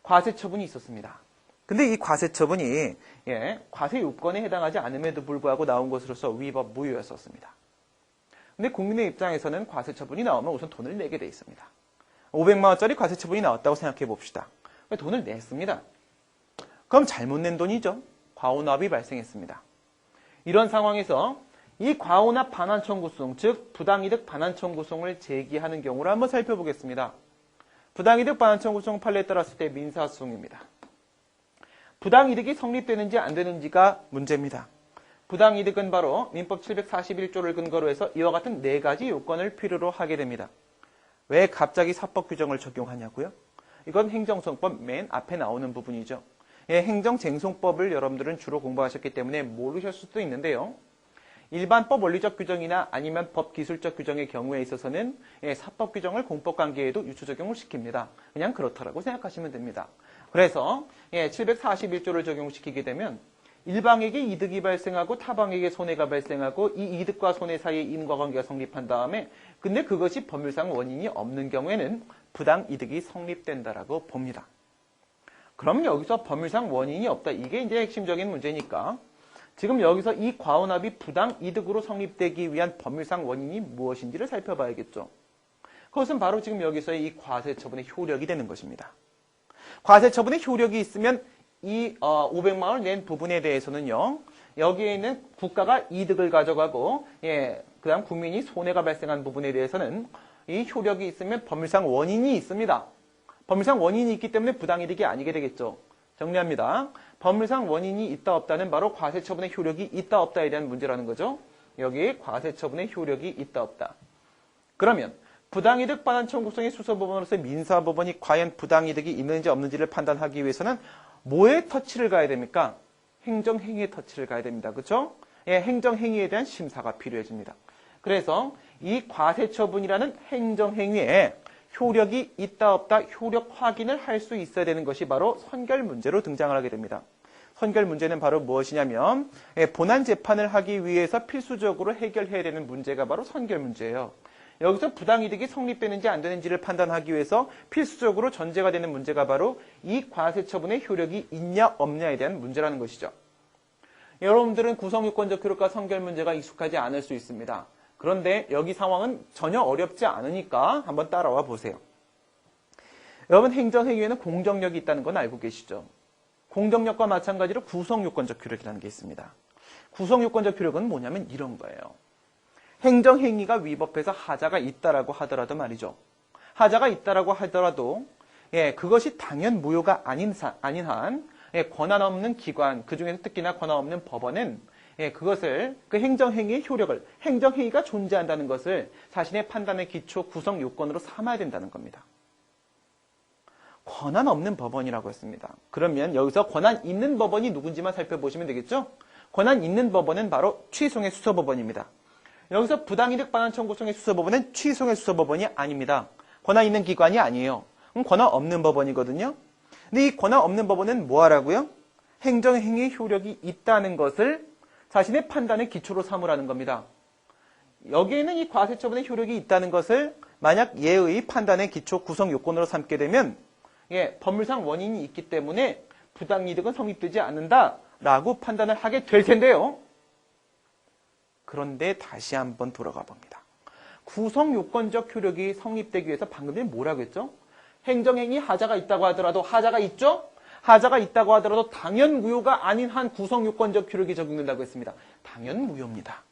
과세처분이 있었습니다. 근데 이 과세처분이 과세 요건에 해당하지 않음에도 불구하고 나온 것으로서 위법 무효였었습니다. 근데 국민의 입장에서는 과세처분이 나오면 우선 돈을 내게 돼 있습니다. 500만 원짜리 과세처분이 나왔다고 생각해 봅시다. 돈을 냈습니다. 그럼 잘못 낸 돈이죠. 과오납이 발생했습니다. 이런 상황에서 이 과오납 반환 청구송, 즉 부당이득 반환 청구송을 제기하는 경우를 한번 살펴보겠습니다. 부당이득 반환 청구송 판례에 따랐을 때 민사소송입니다. 부당이득이 성립되는지 안 되는지가 문제입니다. 부당이득은 바로 민법 741조를 근거로 해서 이와 같은 네 가지 요건을 필요로 하게 됩니다. 왜 갑자기 사법 규정을 적용하냐고요? 이건 행정소송법 맨 앞에 나오는 부분이죠. 행정쟁송법을 여러분들은 주로 공부하셨기 때문에 모르셨을 수도 있는데요. 일반법 원리적 규정이나 아니면 법기술적 규정의 경우에 있어서는 사법 규정을 공법 관계에도 유추 적용을 시킵니다. 그냥 그렇다라고 생각하시면 됩니다. 그래서 741조를 적용시키게 되면 일방에게 이득이 발생하고 타방에게 손해가 발생하고 이 이득과 손해 사이에 인과관계가 성립한 다음에 근데 그것이 법률상 원인이 없는 경우에는 부당이득이 성립된다라고 봅니다. 그럼 여기서 법률상 원인이 없다. 이게 이제 핵심적인 문제니까 지금 여기서 이 과오납이 부당이득으로 성립되기 위한 법률상 원인이 무엇인지를 살펴봐야겠죠. 그것은 바로 지금 여기서의 이 과세처분의 효력이 되는 것입니다. 과세처분의 효력이 있으면 이 500만 원을 낸 부분에 대해서는요. 여기에 있는 국가가 이득을 가져가고 그 다음 국민이 손해가 발생한 부분에 대해서는 이 효력이 있으면 법률상 원인이 있습니다. 법률상 원인이 있기 때문에 부당이득이 아니게 되겠죠. 정리합니다. 법률상 원인이 있다 없다는 바로 과세처분의 효력이 있다 없다에 대한 문제라는 거죠. 여기 과세처분의 효력이 있다 없다. 그러면 부당이득 반환 청구성의 수서법원으로서 민사법원이 과연 부당이득이 있는지 없는지를 판단하기 위해서는 뭐에 터치를 가야 됩니까? 행정행위에 터치를 가야 됩니다. 그렇죠? 행정행위에 대한 심사가 필요해집니다. 그래서 이 과세처분이라는 행정행위에 효력이 있다 없다 효력 확인을 할 수 있어야 되는 것이 바로 선결 문제로 등장을 하게 됩니다. 선결 문제는 바로 무엇이냐면 본안 재판을 하기 위해서 필수적으로 해결해야 되는 문제가 바로 선결 문제예요. 여기서 부당이득이 성립되는지 안 되는지를 판단하기 위해서 필수적으로 전제가 되는 문제가 바로 이 과세처분의 효력이 있냐 없냐에 대한 문제라는 것이죠. 여러분들은 구성요건적 효력과 선결 문제가 익숙하지 않을 수 있습니다. 그런데 여기 상황은 전혀 어렵지 않으니까 한번 따라와 보세요. 여러분 행정행위에는 공정력이 있다는 건 알고 계시죠? 공정력과 마찬가지로 구성요건적 효력이라는 게 있습니다. 구성요건적 효력은 뭐냐면 이런 거예요. 행정행위가 위법해서 하자가 있다라고 하더라도 말이죠. 하자가 있다라고 하더라도 그것이 당연 무효가 아닌 한 권한 없는 기관, 그중에서 특히나 권한 없는 법원은 그것을 그 행정행위의 효력을 행정행위가 존재한다는 것을 자신의 판단의 기초 구성 요건으로 삼아야 된다는 겁니다. 권한 없는 법원이라고 했습니다. 그러면 여기서 권한 있는 법원이 누군지만 살펴보시면 되겠죠? 권한 있는 법원은 바로 취송의 수서법원입니다. 여기서 부당이득 반환 청구성의 수서법원은 취송의 수서법원이 아닙니다. 권한 있는 기관이 아니에요. 그럼 권한 없는 법원이거든요. 근데 이 권한 없는 법원은 뭐 하라고요? 행정행위의 효력이 있다는 것을 자신의 판단의 기초로 삼으라는 겁니다. 여기에는 이 과세처분의 효력이 있다는 것을 만약 얘의 판단의 기초 구성 요건으로 삼게 되면 법률상 원인이 있기 때문에 부당이득은 성립되지 않는다라고 판단을 하게 될 텐데요. 그런데 다시 한번 돌아가 봅니다. 구성요건적 효력이 성립되기 위해서 방금 전에 뭐라고 했죠? 행정행위 하자가 있다고 하더라도 하자가 있죠? 하자가 있다고 하더라도 당연 무효가 아닌 한 구성요건적 효력이 적용된다고 했습니다. 당연 무효입니다.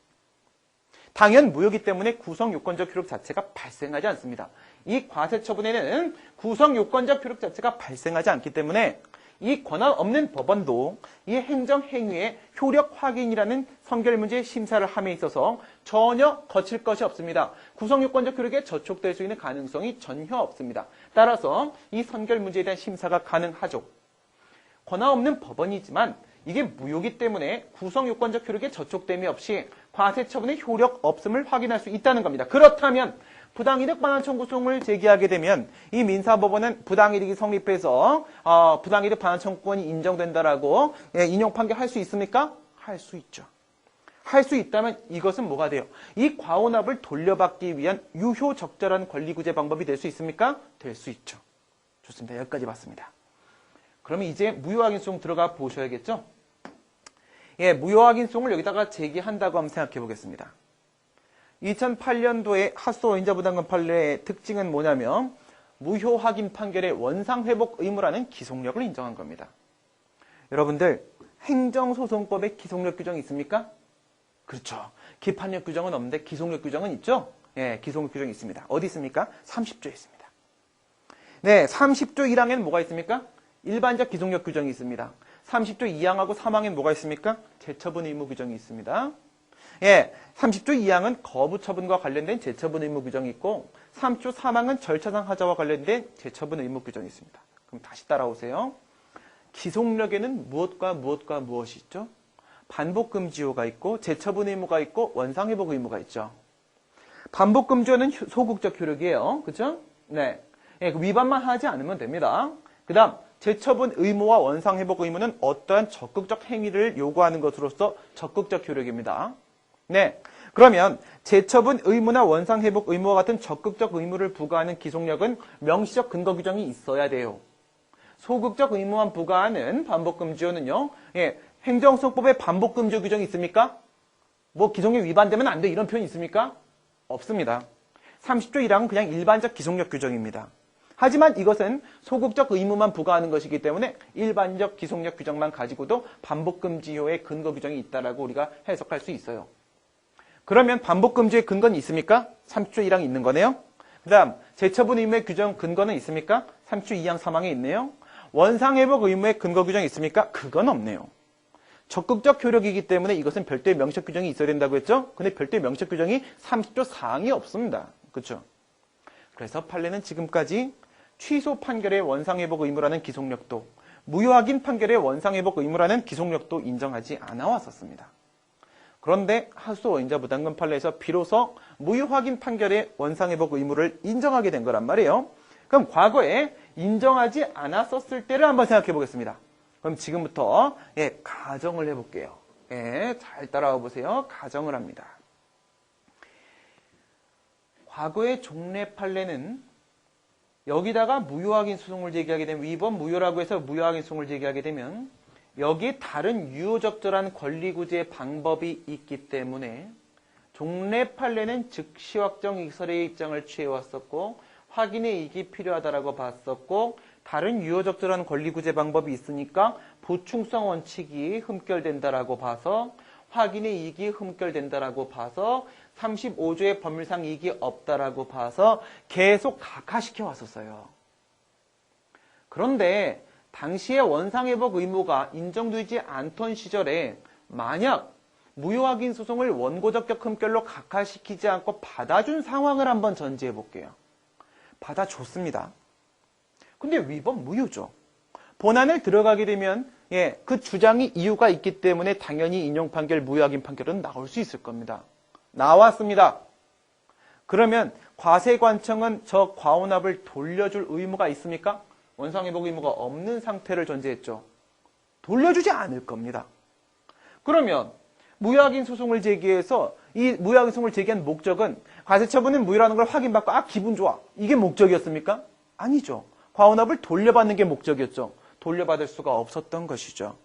당연 무효이기 때문에 구성요건적 효력 자체가 발생하지 않습니다. 이 과세처분에는 구성요건적 효력 자체가 발생하지 않기 때문에 이 권한 없는 법원도 이 행정행위의 효력 확인이라는 선결문제의 심사를 함에 있어서 전혀 거칠 것이 없습니다. 구성요건적 효력에 저촉될 수 있는 가능성이 전혀 없습니다. 따라서 이 선결문제에 대한 심사가 가능하죠. 권한 없는 법원이지만 이게 무효이기 때문에 구성요건적 효력에 저촉됨이 없이 과세처분의 효력 없음을 확인할 수 있다는 겁니다. 그렇다면 부당이득 반환 청구송을 제기하게 되면 이 민사법원은 부당이득이 성립해서 부당이득 반환 청구권이 인정된다라고 인용 판결할 수 있습니까? 할 수 있죠. 할 수 있다면 이것은 뭐가 돼요? 이 과온합을 돌려받기 위한 유효적절한 권리구제 방법이 될 수 있습니까? 될 수 있죠. 좋습니다. 여기까지 봤습니다. 그러면 이제 무효확인송 들어가 보셔야겠죠? 무효확인송을 여기다가 제기한다고 한번 생각해 보겠습니다. 2008년도에 하수도인자부담금 판례의 특징은 뭐냐면 무효확인 판결의 원상회복 의무라는 기속력을 인정한 겁니다. 여러분들 행정소송법에 기속력 규정이 있습니까? 그렇죠. 기판력 규정은 없는데 기속력 규정은 있죠? 기속력 규정이 있습니다. 어디 있습니까? 30조에 있습니다. 네, 30조 1항에는 뭐가 있습니까? 일반적 기속력 규정이 있습니다. 30조 2항하고 3항에는 뭐가 있습니까? 재처분 의무 규정이 있습니다. 30조 2항은 거부처분과 관련된 재처분 의무 규정이 있고 3조 3항은 절차상 하자와 관련된 재처분 의무 규정이 있습니다. 그럼 다시 따라오세요. 기속력에는 무엇과 무엇과 무엇이 있죠? 반복금지효가 있고 재처분 의무가 있고 원상회복 의무가 있죠. 반복금지효는 소극적 효력이에요. 그렇죠? 네. 위반만 하지 않으면 됩니다. 그 다음 재처분 의무와 원상회복 의무는 어떠한 적극적 행위를 요구하는 것으로서 적극적 효력입니다. 네. 그러면 재처분 의무나 원상회복 의무와 같은 적극적 의무를 부과하는 기속력은 명시적 근거 규정이 있어야 돼요. 소극적 의무만 부과하는 반복금지효는요. 행정소송법에 반복금지효 규정이 있습니까? 뭐 기속력 위반되면 안 돼 이런 표현이 있습니까? 없습니다. 30조 1항은 그냥 일반적 기속력 규정입니다. 하지만 이것은 소극적 의무만 부과하는 것이기 때문에 일반적 기속력 규정만 가지고도 반복금지효의 근거 규정이 있다라고 우리가 해석할 수 있어요. 그러면 반복금지의 근거는 있습니까? 30조 1항이 있는 거네요. 그 다음 재처분 의무의 규정 근거는 있습니까? 30조 2항 3항에 있네요. 원상회복 의무의 근거 규정이 있습니까? 그건 없네요. 적극적 효력이기 때문에 이것은 별도의 명시적 규정이 있어야 된다고 했죠? 근데 별도의 명시적 규정이 30조 4항이 없습니다. 그렇죠? 그래서 판례는 지금까지 취소 판결의 원상회복 의무라는 기속력도 무효확인 판결의 원상회복 의무라는 기속력도 인정하지 않아 왔었습니다. 그런데 하수도인자부담금 판례에서 비로소 무효확인 판결의 원상회복 의무를 인정하게 된 거란 말이에요. 그럼 과거에 인정하지 않았었을 때를 한번 생각해 보겠습니다. 그럼 지금부터 가정을 해볼게요. 잘 따라와 보세요. 가정을 합니다. 과거의 종래 판례는 여기다가 무효확인 소송을 제기하게 되면 위법 무효라고 해서 무효확인 소송을 제기하게 되면 여기에 다른 유효적절한 권리구제 방법이 있기 때문에 종래 판례는 즉시 확정 이설의 입장을 취해왔었고 확인의 이익이 필요하다라고 봤었고 다른 유효적절한 권리구제 방법이 있으니까 보충성 원칙이 흠결된다라고 봐서 확인의 이익이 흠결된다라고 봐서 35조의 법률상 이익이 없다라고 봐서 계속 각하시켜 왔었어요. 그런데 당시에 원상회복 의무가 인정되지 않던 시절에 만약 무효확인 소송을 원고적격 흠결로 각하시키지 않고 받아준 상황을 한번 전제해 볼게요. 받아줬습니다. 근데 위법 무효죠. 본안을 들어가게 되면 그 주장이 이유가 있기 때문에 당연히 인용 판결, 무효확인 판결은 나올 수 있을 겁니다. 나왔습니다. 그러면 과세관청은 저 과혼합을 돌려줄 의무가 있습니까? 원상회복 의무가 없는 상태를 전제했죠. 돌려주지 않을 겁니다. 그러면 무효확인 소송을 제기해서 이 무효확인 소송을 제기한 목적은 과세처분은 무효라는 걸 확인받고 기분 좋아. 이게 목적이었습니까? 아니죠. 과혼합을 돌려받는 게 목적이었죠. 돌려받을 수가 없었던 것이죠.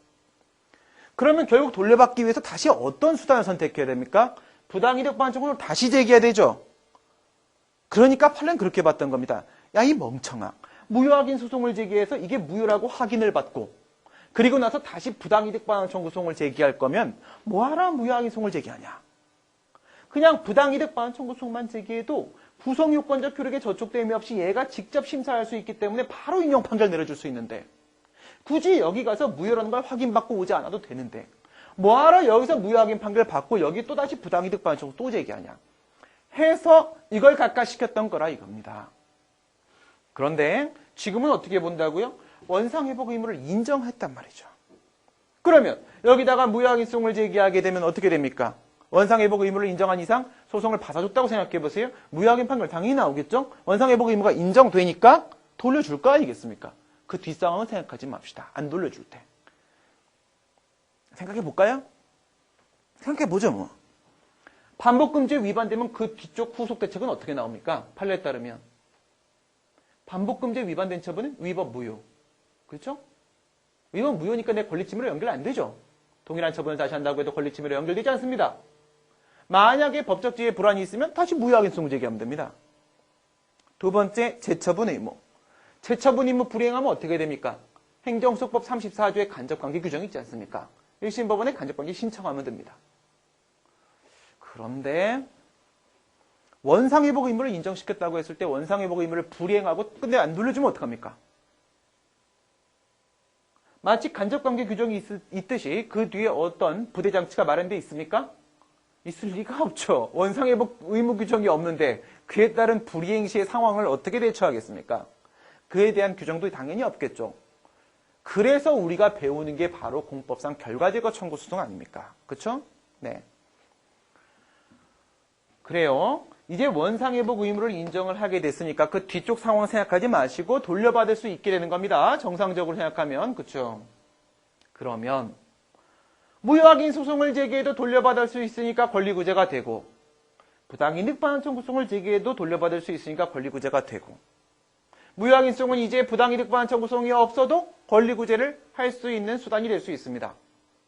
그러면 결국 돌려받기 위해서 다시 어떤 수단을 선택해야 됩니까? 부당이득 반환 청구를 다시 제기해야 되죠. 그러니까 판례는 그렇게 봤던 겁니다. 야, 이 멍청아. 무효확인 소송을 제기해서 이게 무효라고 확인을 받고 그리고 나서 다시 부당이득 반환 청구 소송을 제기할 거면 뭐하러 무효확인 소송을 제기하냐. 그냥 부당이득 반환 청구 소송만 제기해도 구성요건적 효력에 저촉됨이 없이 얘가 직접 심사할 수 있기 때문에 바로 인용 판결 내려줄 수 있는데 굳이 여기 가서 무효라는 걸 확인받고 오지 않아도 되는데 뭐하러 여기서 무효확인 판결 받고 여기 또다시 부당이득 반환 청구 또 제기하냐 해서 이걸 각하시켰던 거라 이겁니다. 그런데 지금은 어떻게 본다고요? 원상회복 의무를 인정했단 말이죠. 그러면 여기다가 무효확인 소송을 제기하게 되면 어떻게 됩니까? 원상회복 의무를 인정한 이상 소송을 받아줬다고 생각해 보세요. 무효확인 판결 당연히 나오겠죠? 원상회복 의무가 인정되니까 돌려줄 거 아니겠습니까? 그 뒷상황은 생각하지 맙시다. 안 돌려줄 때. 생각해 볼까요? 생각해 보죠 뭐. 반복금지에 위반되면 그 뒤쪽 후속 대책은 어떻게 나옵니까? 판례에 따르면. 반복금지에 위반된 처분은 위법 무효. 그렇죠? 위법 무효니까 내 권리침해로 연결 안 되죠. 동일한 처분을 다시 한다고 해도 권리침해로 연결되지 않습니다. 만약에 법적 지위에 불안이 있으면 다시 무효확인 소송 제기하면 됩니다. 두 번째, 재처분 의무. 재처분 의무 불이행하면 어떻게 됩니까? 행정소송법 34조의 간접관계 규정이 있지 않습니까? 1심 법원에 간접관계 신청하면 됩니다. 그런데 원상회복 의무를 인정시켰다고 했을 때 원상회복 의무를 불이행하고 근데 안 돌려주면 어떡합니까? 마치 간접관계 규정이 있듯이 그 뒤에 어떤 부대장치가 마련되어 있습니까? 있을 리가 없죠. 원상회복 의무 규정이 없는데 그에 따른 불이행 시의 상황을 어떻게 대처하겠습니까? 그에 대한 규정도 당연히 없겠죠. 그래서 우리가 배우는 게 바로 공법상 결과제거 청구 소송 아닙니까? 그렇죠? 네. 그래요. 이제 원상회복 의무를 인정을 하게 됐으니까 그 뒤쪽 상황 생각하지 마시고 돌려받을 수 있게 되는 겁니다. 정상적으로 생각하면. 그렇죠? 그러면 무효확인 소송을 제기해도 돌려받을 수 있으니까 권리구제가 되고 부당이득 반환 청구 소송을 제기해도 돌려받을 수 있으니까 권리구제가 되고 무효확인 소송은 이제 부당이득 반환 청구 소송이 없어도 권리구제를 할 수 있는 수단이 될 수 있습니다.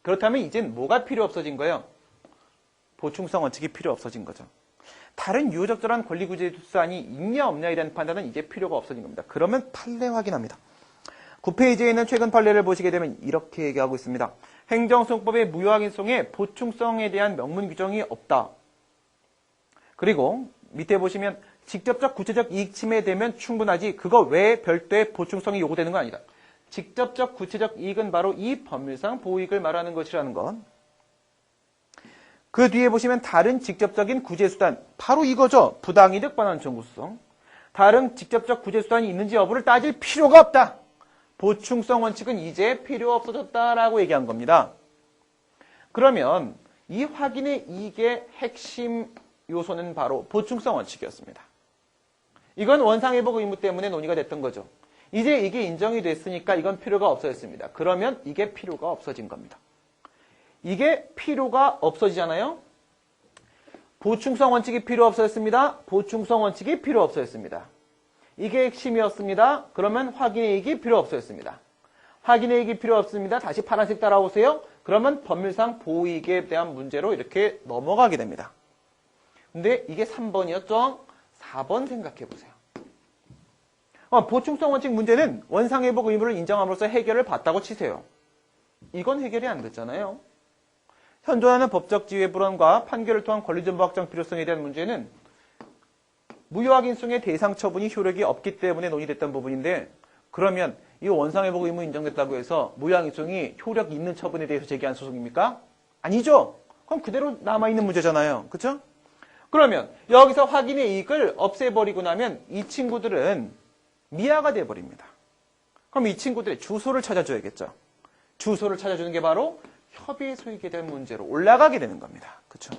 그렇다면 이젠 뭐가 필요 없어진 거예요? 보충성 원칙이 필요 없어진 거죠. 다른 유효적절한 권리구제 수단이 있냐 없냐에 대한 판단은 이제 필요가 없어진 겁니다. 그러면 판례 확인합니다. 9페이지에 있는 최근 판례를 보시게 되면 이렇게 얘기하고 있습니다. 행정소송법의 무효확인 소송에 보충성에 대한 명문 규정이 없다. 그리고 밑에 보시면 직접적 구체적 이익 침해되면 충분하지 그거 외에 별도의 보충성이 요구되는 건 아니다. 직접적 구체적 이익은 바로 이 법률상 보호이익을 말하는 것이라는 것. 그 뒤에 보시면 다른 직접적인 구제수단, 바로 이거죠. 부당이득 반환 청구소송. 다른 직접적 구제수단이 있는지 여부를 따질 필요가 없다. 보충성 원칙은 이제 필요 없어졌다라고 얘기한 겁니다. 그러면 이 확인의 이익의 핵심 요소는 바로 보충성 원칙이었습니다. 이건 원상회복 의무 때문에 논의가 됐던 거죠. 이제 이게 인정이 됐으니까 이건 필요가 없어졌습니다. 그러면 이게 필요가 없어진 겁니다. 이게 필요가 없어지잖아요. 보충성 원칙이 필요 없어졌습니다. 보충성 원칙이 필요 없어졌습니다. 이게 핵심이었습니다. 그러면 확인의 이익이 필요 없어졌습니다. 확인의 이익이 필요 없습니다. 다시 파란색 따라오세요. 그러면 법률상 보호이익에 대한 문제로 이렇게 넘어가게 됩니다. 근데 이게 3번이었죠? 4번 생각해 보세요. 보충성 원칙 문제는 원상회복 의무를 인정함으로써 해결을 받다고 치세요. 이건 해결이 안 됐잖아요. 현존하는 법적 지위의 불안과 판결을 통한 권리존보 확정 필요성에 대한 문제는 무효확인성의 대상 처분이 효력이 없기 때문에 논의됐던 부분인데, 그러면 이 원상회복 의무 인정됐다고 해서 무효확인성이 효력 있는 처분에 대해서 제기한 소송입니까? 아니죠. 그럼 그대로 남아있는 문제잖아요. 그렇죠? 그러면 여기서 확인의 이익을 없애버리고 나면 이 친구들은 미아가 돼버립니다. 그럼 이 친구들의 주소를 찾아줘야겠죠. 주소를 찾아주는 게 바로 협의의 소익에 대한 문제로 올라가게 되는 겁니다. 그렇죠?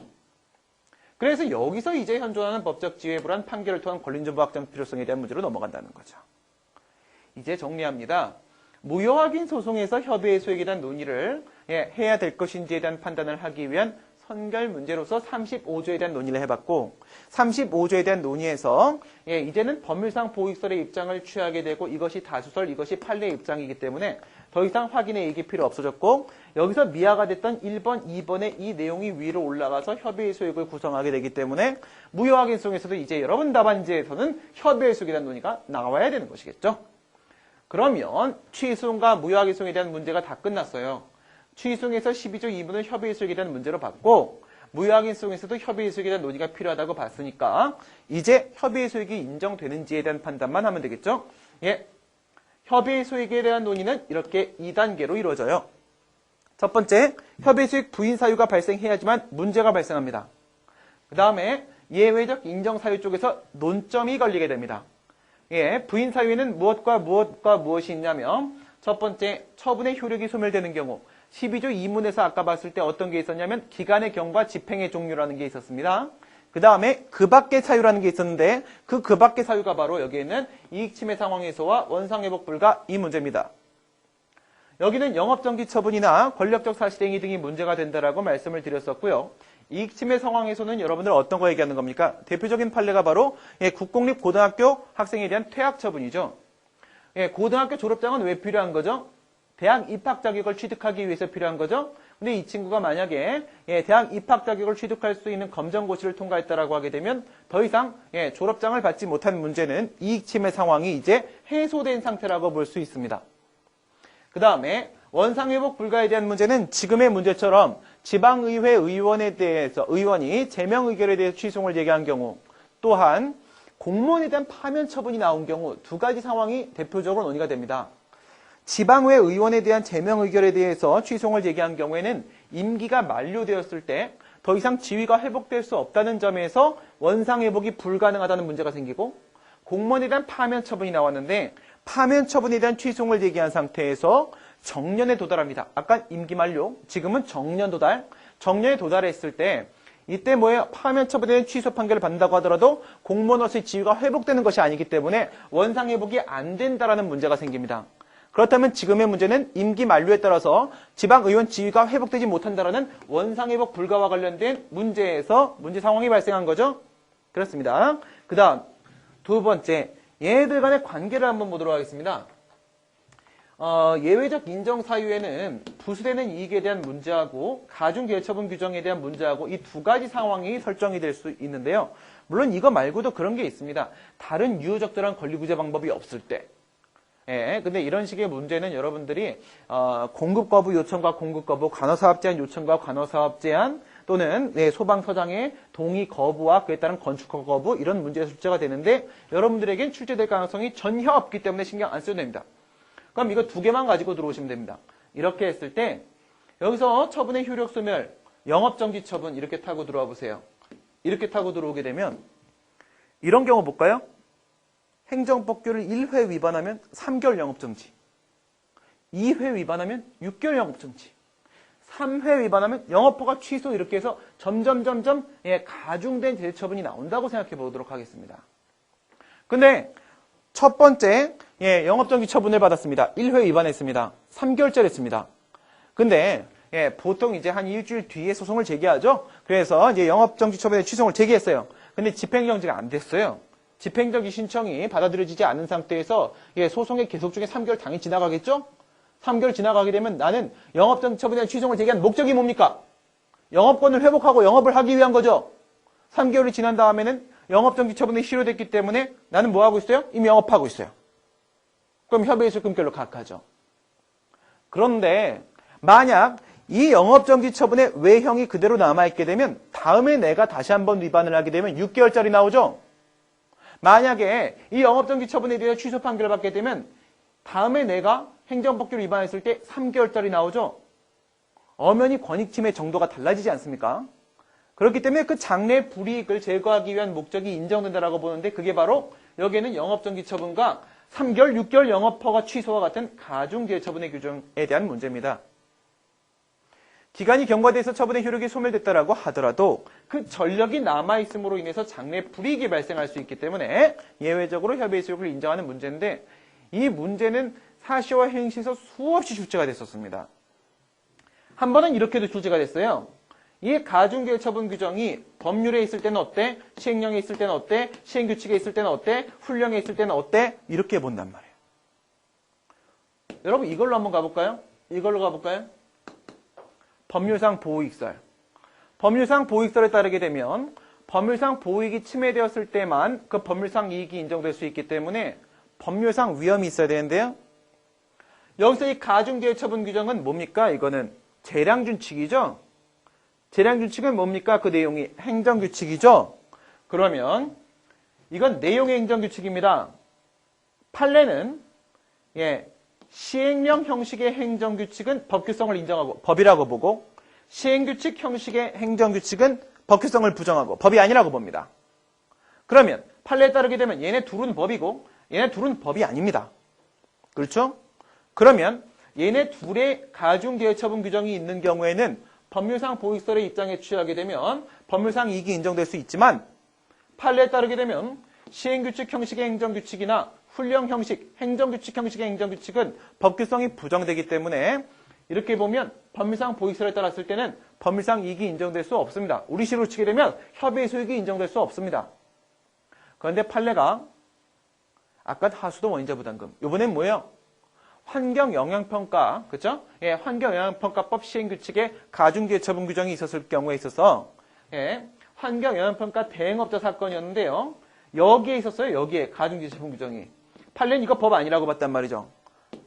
그래서 여기서 이제 현존하는 법적 지위에 불한 판결을 통한 권리존보 확정 필요성에 대한 문제로 넘어간다는 거죠. 이제 정리합니다. 무효확인 소송에서 협의의 소익에 대한 논의를 해야 될 것인지에 대한 판단을 하기 위한 선결 문제로서 35조에 대한 논의를 해봤고, 35조에 대한 논의에서 이제는 법률상 보익설의 입장을 취하게 되고, 이것이 다수설, 이것이 판례의 입장이기 때문에 더 이상 확인의 이익이 필요 없어졌고, 여기서 미아가 됐던 1번, 2번의 이 내용이 위로 올라가서 협의의 소익을 구성하게 되기 때문에 무효확인 소송에서도 이제 여러분 답안지에서는 협의의 소익에 대한 논의가 나와야 되는 것이겠죠. 그러면 취소과 무효확인 소송에 대한 문제가 다 끝났어요. 취소에서 12조 2부는 협의의 소익에 대한 문제로 봤고, 무효확인 소송에서도 협의의 소익에 대한 논의가 필요하다고 봤으니까 이제 협의의 소익이 인정되는지에 대한 판단만 하면 되겠죠. 협의의 소익에 대한 논의는 이렇게 2단계로 이루어져요. 첫 번째, 협의의 소익 부인 사유가 발생해야지만 문제가 발생합니다. 그 다음에 예외적 인정 사유 쪽에서 논점이 걸리게 됩니다. 부인 사유에는 무엇과 무엇과 무엇이 있냐면, 첫 번째, 처분의 효력이 소멸되는 경우, 12조 2문에서 아까 봤을 때 어떤 게 있었냐면 기간의 경과 집행의 종료라는 게 있었습니다. 그 다음에 그 밖의 사유라는 게 있었는데 그 밖의 사유가 바로 여기에는 이익침해 상황에서와 원상회복 불가 이 문제입니다. 여기는 영업정지 처분이나 권력적 사실행위 등이 문제가 된다라고 말씀을 드렸었고요. 이익침해 상황에서는 여러분들 어떤 거 얘기하는 겁니까? 대표적인 판례가 바로 국공립 고등학교 학생에 대한 퇴학 처분이죠. 고등학교 졸업장은 왜 필요한 거죠? 대학 입학 자격을 취득하기 위해서 필요한 거죠. 근데 이 친구가 만약에 대학 입학 자격을 취득할 수 있는 검정고시를 통과했다라고 하게 되면 더 이상 졸업장을 받지 못한 문제는 이익침해 상황이 이제 해소된 상태라고 볼 수 있습니다. 그 다음에 원상회복 불가에 대한 문제는 지금의 문제처럼 지방의회 의원에 대해서 의원이 제명 의결에 대해서 취소를 제기한 경우, 또한 공무원에 대한 파면 처분이 나온 경우 두 가지 상황이 대표적으로 논의가 됩니다. 지방의회 의원에 대한 제명 의결에 대해서 취소를 제기한 경우에는 임기가 만료되었을 때 더 이상 지위가 회복될 수 없다는 점에서 원상회복이 불가능하다는 문제가 생기고, 공무원에 대한 파면 처분이 나왔는데 파면 처분에 대한 취소를 제기한 상태에서 정년에 도달합니다. 아까 임기 만료, 지금은 정년 도달. 정년에 도달했을 때 이때 뭐예요? 파면 처분에 대한 취소 판결을 받는다고 하더라도 공무원으로서의 지위가 회복되는 것이 아니기 때문에 원상회복이 안 된다라는 문제가 생깁니다. 그렇다면 지금의 문제는 임기 만료에 따라서 지방의원 지위가 회복되지 못한다라는 원상회복 불가와 관련된 문제에서 문제 상황이 발생한 거죠. 그렇습니다. 그 다음 두 번째, 얘네들 간의 관계를 한번 보도록 하겠습니다. 예외적 인정 사유에는 부수되는 이익에 대한 문제하고 가중계처분 규정에 대한 문제하고 이 두 가지 상황이 설정이 될 수 있는데요. 물론 이거 말고도 그런 게 있습니다. 다른 유효적절한 권리구제 방법이 없을 때. 근데 이런 식의 문제는 여러분들이 공급 거부 요청과 공급 거부, 간호사업 제한 요청과 간호사업 제한, 또는 소방서장의 동의 거부와 그에 따른 건축허 거부, 이런 문제에서 출제가 되는데 여러분들에겐 출제될 가능성이 전혀 없기 때문에 신경 안 써도 됩니다. 그럼 이거 두 개만 가지고 들어오시면 됩니다. 이렇게 했을 때 여기서 처분의 효력 소멸, 영업정지 처분 이렇게 타고 들어와 보세요. 이렇게 타고 들어오게 되면 이런 경우 볼까요? 행정법규를 1회 위반하면 3개월 영업정지, 2회 위반하면 6개월 영업정지, 3회 위반하면 영업허가 취소, 이렇게 해서 점점 가중된 제재처분이 나온다고 생각해 보도록 하겠습니다. 근데 첫 번째 영업정지 처분을 받았습니다. 1회 위반했습니다. 3개월짜리 했습니다. 근데 예, 보통 이제 한 일주일 뒤에 소송을 제기하죠. 그래서 이제 영업정지 처분의 취소를 제기했어요. 근데 집행정지가 안 됐어요. 집행정지 신청이 받아들여지지 않은 상태에서 예, 소송의 계속 중에 3개월 당연히 지나가겠죠? 3개월 지나가게 되면 나는 영업정지 처분에 대한 취소를 제기한 목적이 뭡니까? 영업권을 회복하고 영업을 하기 위한 거죠. 3개월이 지난 다음에는 영업정지 처분이 실효됐기 때문에 나는 뭐 하고 있어요? 이미 영업하고 있어요. 그럼 협의해서 금결로 각하죠. 그런데 만약 이 영업정지 처분의 외형이 그대로 남아있게 되면 다음에 내가 다시 한번 위반을 하게 되면 6개월짜리 나오죠. 만약에 이 영업정지 처분에 대해 취소 판결을 받게 되면 다음에 내가 행정법규를 위반했을 때 3개월짜리 나오죠. 엄연히 권익침해 정도가 달라지지 않습니까? 그렇기 때문에 그 장래 불이익을 제거하기 위한 목적이 인정된다라고 보는데 그게 바로 여기에는 영업정지 처분과 3개월, 6개월 영업허가 취소와 같은 가중제해 처분의 규정에 대한 문제입니다. 기간이 경과돼서 처분의 효력이 소멸됐다라고 하더라도 그 전력이 남아있음으로 인해서 장래 불이익이 발생할 수 있기 때문에 예외적으로 협의의 수용을 인정하는 문제인데 이 문제는 사시와 행시에서 수없이 출제가 됐었습니다. 한 번은 이렇게도 출제가 됐어요. 이 가중제해 처분 규정이 법률에 있을 때는 어때? 시행령에 있을 때는 어때? 시행규칙에 있을 때는 어때? 훈령에 있을 때는 어때? 이렇게 본단 말이에요. 여러분 이걸로 한번 가볼까요? 이걸로 가볼까요? 법률상 보호익설. 법률상 보호익설에 따르게 되면 법률상 보호익이 침해되었을 때만 그 법률상 이익이 인정될 수 있기 때문에 법률상 위험이 있어야 되는데요. 여기서 이 가중제해 처분 규정은 뭡니까? 이거는 재량준칙이죠. 재량준칙은 뭡니까? 그 내용이 행정규칙이죠. 그러면 이건 내용의 행정규칙입니다. 판례는 시행령 형식의 행정규칙은 법규성을 인정하고 법이라고 보고 시행규칙 형식의 행정규칙은 법규성을 부정하고 법이 아니라고 봅니다. 그러면 판례에 따르게 되면 얘네 둘은 법이고 얘네 둘은 법이 아닙니다. 그렇죠? 그러면 얘네 둘의 가중제해 처분 규정이 있는 경우에는 법률상 보호익설의 입장에 취하게 되면 법률상 이익이 인정될 수 있지만 판례에 따르게 되면 시행규칙 형식의 행정규칙이나 훈령 형식, 행정규칙 형식의 행정규칙은 법규성이 부정되기 때문에 이렇게 보면 법률상 보호익설에 따랐을 때는 법률상 이익이 인정될 수 없습니다. 우리 식으로 치게 되면 협의의 소익이 인정될 수 없습니다. 그런데 판례가 아까 하수도 원인자 부담금 이번엔 뭐예요? 환경영향평가, 그렇죠? 예, 환경영향평가법 시행규칙에 가중제해 처분 규정이 있었을 경우에 있어서 환경영향평가 대행업자 사건이었는데요. 여기에 있었어요. 여기에 가중제해 처분 규정이. 판례는 이거 법 아니라고 봤단 말이죠.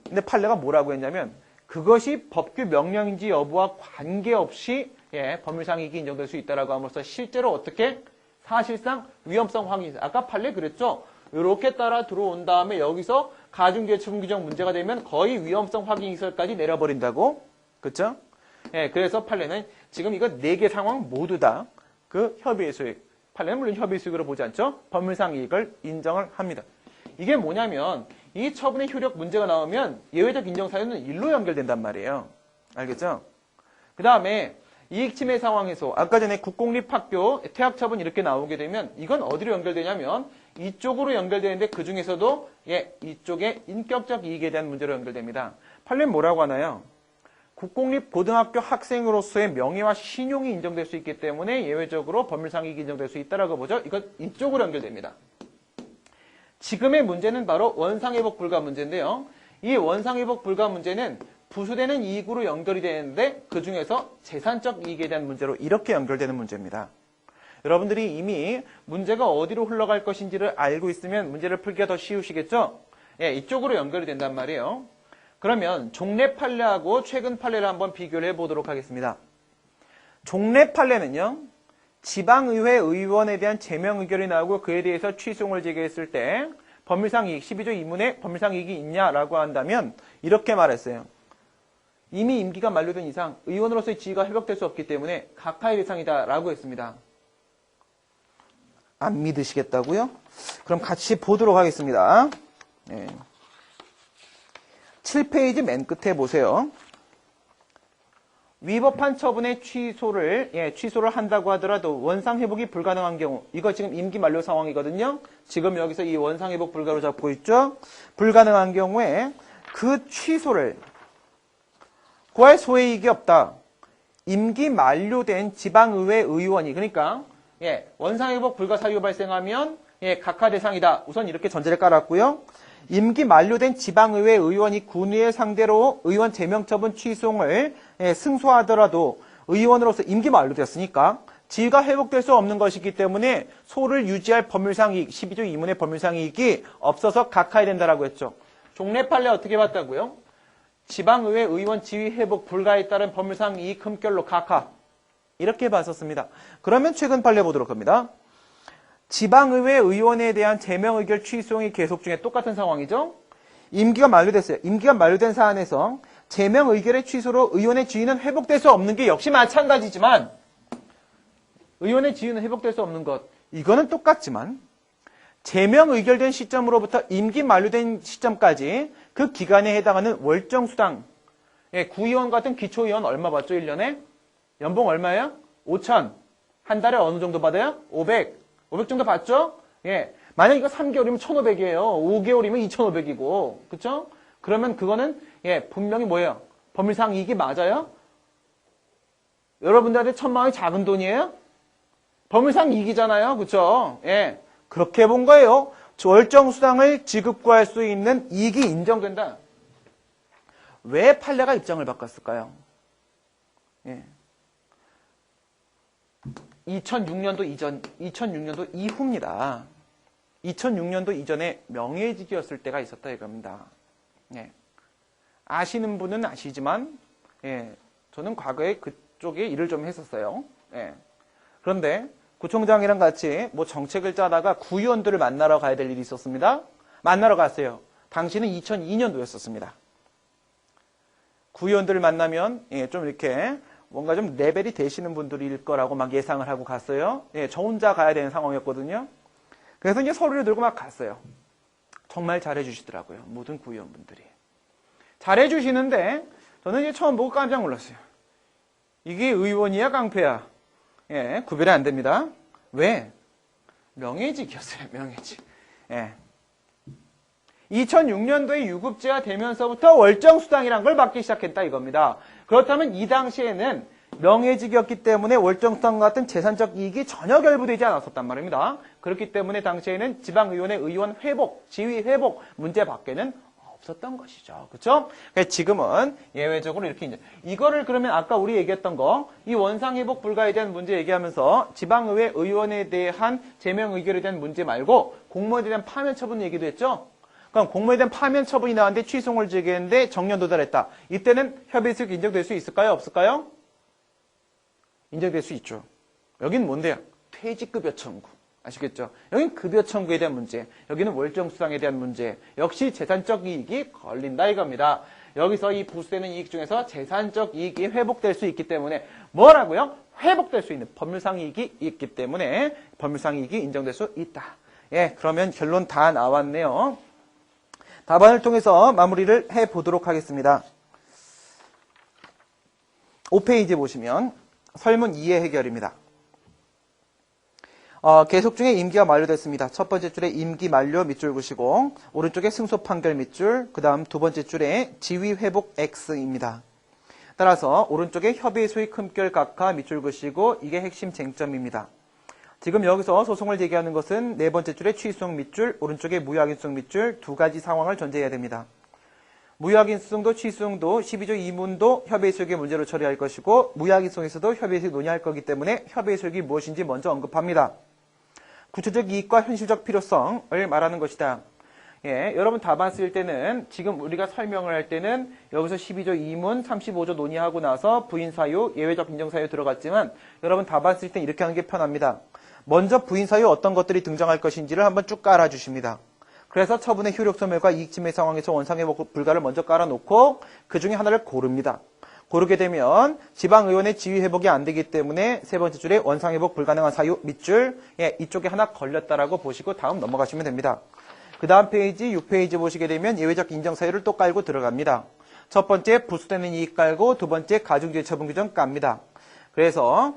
근데 판례가 뭐라고 했냐면 그것이 법규 명령인지 여부와 관계없이 법률상 이익이 인정될 수 있다라고 함으로써 실제로 어떻게 사실상 위험성 확인이 있어요. 아까 판례 그랬죠. 이렇게 따라 들어온 다음에 여기서 가중제해 처분 규정 문제가 되면 거의 위험성 확인 이설까지 내려버린다고. 그렇죠? 그래서 판례는 지금 이거 4개 상황 모두 다 그 협의의 수익. 판례는 물론 협의의 수익으로 보지 않죠. 법률상 이익을 인정을 합니다. 이게 뭐냐면 이 처분의 효력 문제가 나오면 예외적 인정 사유는 일로 연결된단 말이에요. 알겠죠? 그 다음에 이익침해 상황에서 아까 전에 국공립학교 퇴학처분 이렇게 나오게 되면 이건 어디로 연결되냐면 이쪽으로 연결되는데 그 중에서도 이쪽에 인격적 이익에 대한 문제로 연결됩니다. 판례는 뭐라고 하나요? 국공립고등학교 학생으로서의 명예와 신용이 인정될 수 있기 때문에 예외적으로 법률상 이익이 인정될 수 있다라고 보죠. 이건 이쪽으로 연결됩니다. 지금의 문제는 바로 원상회복 불가 문제인데요. 이 원상회복 불가 문제는 부수되는 이익으로 연결이 되는데 그 중에서 재산적 이익에 대한 문제로 이렇게 연결되는 문제입니다. 여러분들이 이미 문제가 어디로 흘러갈 것인지를 알고 있으면 문제를 풀기가 더 쉬우시겠죠? 이쪽으로 연결이 된단 말이에요. 그러면 종래 판례하고 최근 판례를 한번 비교를 해보도록 하겠습니다. 종래 판례는요. 지방의회 의원에 대한 제명 의결이 나오고 그에 대해서 취소를 제기했을 때 법률상 이익, 12조 2문에 법률상 이익이 있냐라고 한다면 이렇게 말했어요. 이미 임기가 만료된 이상 의원으로서의 지위가 회복될 수 없기 때문에 각하의 대상이다 라고 했습니다. 안 믿으시겠다고요? 그럼 같이 보도록 하겠습니다. 7페이지 맨 끝에 보세요. 위법한 처분의 취소를 한다고 하더라도 원상회복이 불가능한 경우 이거 지금 임기 만료 상황이거든요. 지금 여기서 이 원상회복 불가로 잡고 있죠. 불가능한 경우에 그 취소를 구할 소외이익이 없다. 임기 만료된 지방의회 의원이, 그러니까 원상회복 불가 사유 발생하면 각하 대상이다. 우선 이렇게 전제를 깔았고요. 임기 만료된 지방의회 의원이 군의회 상대로 의원 제명처분 취소를 승소하더라도 의원으로서 임기 만료되었으니까 지위가 회복될 수 없는 것이기 때문에 소를 유지할 법률상 이익, 12조 2문의 법률상 이익이 없어서 각하해야 된다라고 했죠. 종래 판례 어떻게 봤다고요? 지방의회 의원 지위 회복 불가에 따른 법률상 이익 흠결로 각하. 이렇게 봤었습니다. 그러면 최근 판례 보도록 합니다. 지방의회 의원에 대한 제명 의결 취소의 계속 중에 똑같은 상황이죠. 임기가 만료됐어요. 임기가 만료된 사안에서 제명 의결의 취소로 의원의 지위는 회복될 수 없는 게 역시 마찬가지지만 의원의 지위는 회복될 수 없는 것. 이거는 똑같지만 제명 의결된 시점으로부터 임기 만료된 시점까지 그 기간에 해당하는 월정수당. 구의원 같은 기초의원 얼마 받죠? 1년에? 연봉 얼마예요? 5천. 한 달에 어느 정도 받아요? 500. 500 정도 받죠? 만약 이거 3개월이면 1,500이에요. 5개월이면 2,500이고. 그쵸? 그러면 그거는 분명히 뭐예요? 법률상 이익이 맞아요? 여러분들한테 1,000만 원이 작은 돈이에요? 법률상 이익이잖아요. 그쵸? 그렇게 본 거예요. 월정수당을 지급구할 수 있는 이익이 인정된다. 왜 판례가 입장을 바꿨을까요? 2006년도 이전, 2006년도 이후입니다. 2006년도 이전에 명예직이었을 때가 있었다 이겁니다. 아시는 분은 아시지만, 저는 과거에 그쪽에 일을 좀 했었어요. 그런데 구청장이랑 같이 뭐 정책을 짜다가 구의원들을 만나러 가야 될 일이 있었습니다. 만나러 갔어요. 당시는 2002년도였었습니다. 구의원들을 만나면 좀 이렇게 뭔가 좀 레벨이 되시는 분들일 거라고 막 예상을 하고 갔어요. 저 혼자 가야 되는 상황이었거든요. 그래서 이제 서류를 들고 막 갔어요. 정말 잘해주시더라고요. 모든 구의원분들이. 잘해주시는데 저는 이제 처음 보고 깜짝 놀랐어요. 이게 의원이야 깡패야? 구별이 안 됩니다. 왜? 명예직이었어요. 명예직. 2006년도에 유급제가 되면서부터 월정수당이란 걸 받기 시작했다 이겁니다. 그렇다면 이 당시에는 명예직이었기 때문에 월정수당 같은 재산적 이익이 전혀 결부되지 않았었단 말입니다. 그렇기 때문에 당시에는 지방의원의 의원 회복, 지위 회복 문제 밖에는 없었던 것이죠. 그렇죠? 지금은 예외적으로 이렇게 이제 이거를 그러면 아까 우리 얘기했던 거 이 원상 회복 불가에 대한 문제 얘기하면서 지방의회 의원에 대한 제명 의결에 대한 문제 말고 공무원에 대한 파면 처분 얘기도 했죠. 그럼 공무원에 대한 파면 처분이 나왔는데 취소를 제기했는데 정년 도달했다. 이때는 협의수익 인정될 수 있을까요? 없을까요? 인정될 수 있죠. 여긴 뭔데요? 퇴직급여 청구. 아시겠죠? 여긴 급여 청구에 대한 문제, 여기는 월정수당에 대한 문제, 역시 재산적 이익이 걸린다 이겁니다. 여기서 이 부수되는 이익 중에서 재산적 이익이 회복될 수 있기 때문에 뭐라고요? 회복될 수 있는 법률상 이익이 있기 때문에 법률상 이익이 인정될 수 있다. 그러면 결론 다 나왔네요. 답안을 통해서 마무리를 해보도록 하겠습니다. 5페이지 보시면 설문 2의 해결입니다. 계속 중에 임기가 만료됐습니다. 첫 번째 줄에 임기 만료 밑줄 그시고 오른쪽에 승소 판결 밑줄, 그 다음 두 번째 줄에 지위 회복 X입니다. 따라서 오른쪽에 협의 수익 흠결 각하 밑줄 그시고 이게 핵심 쟁점입니다. 지금 여기서 소송을 제기하는 것은 네 번째 줄에 취소성 밑줄, 오른쪽에 무효확인수성 밑줄 두 가지 상황을 전제해야 됩니다. 무효확인수성도 취소성도 12조 2문도 협의수익의 문제로 처리할 것이고 무효확인수성에서도 협의수익 논의할 거기 때문에 협의수익이 무엇인지 먼저 언급합니다. 구체적 이익과 현실적 필요성을 말하는 것이다. 여러분 답안 쓸 때는 지금 우리가 설명을 할 때는 여기서 12조 2문 35조 논의하고 나서 부인사유, 예외적 인정사유 들어갔지만 여러분 답안 쓸 때 이렇게 하는 게 편합니다. 먼저 부인사유 어떤 것들이 등장할 것인지를 한번 쭉 깔아주십니다. 그래서 처분의 효력소멸과 이익침해 상황에서 원상회복 불가를 먼저 깔아놓고 그 중에 하나를 고릅니다. 고르게 되면 지방의원의 지위 회복이 안 되기 때문에 세 번째 줄에 원상회복 불가능한 사유 밑줄 이쪽에 하나 걸렸다라고 보시고 다음 넘어가시면 됩니다. 그 다음 페이지 6페이지 보시게 되면 예외적 인정사유를 또 깔고 들어갑니다. 첫 번째 부수되는 이익 깔고 두 번째 가중죄 처분 규정 깝니다. 그래서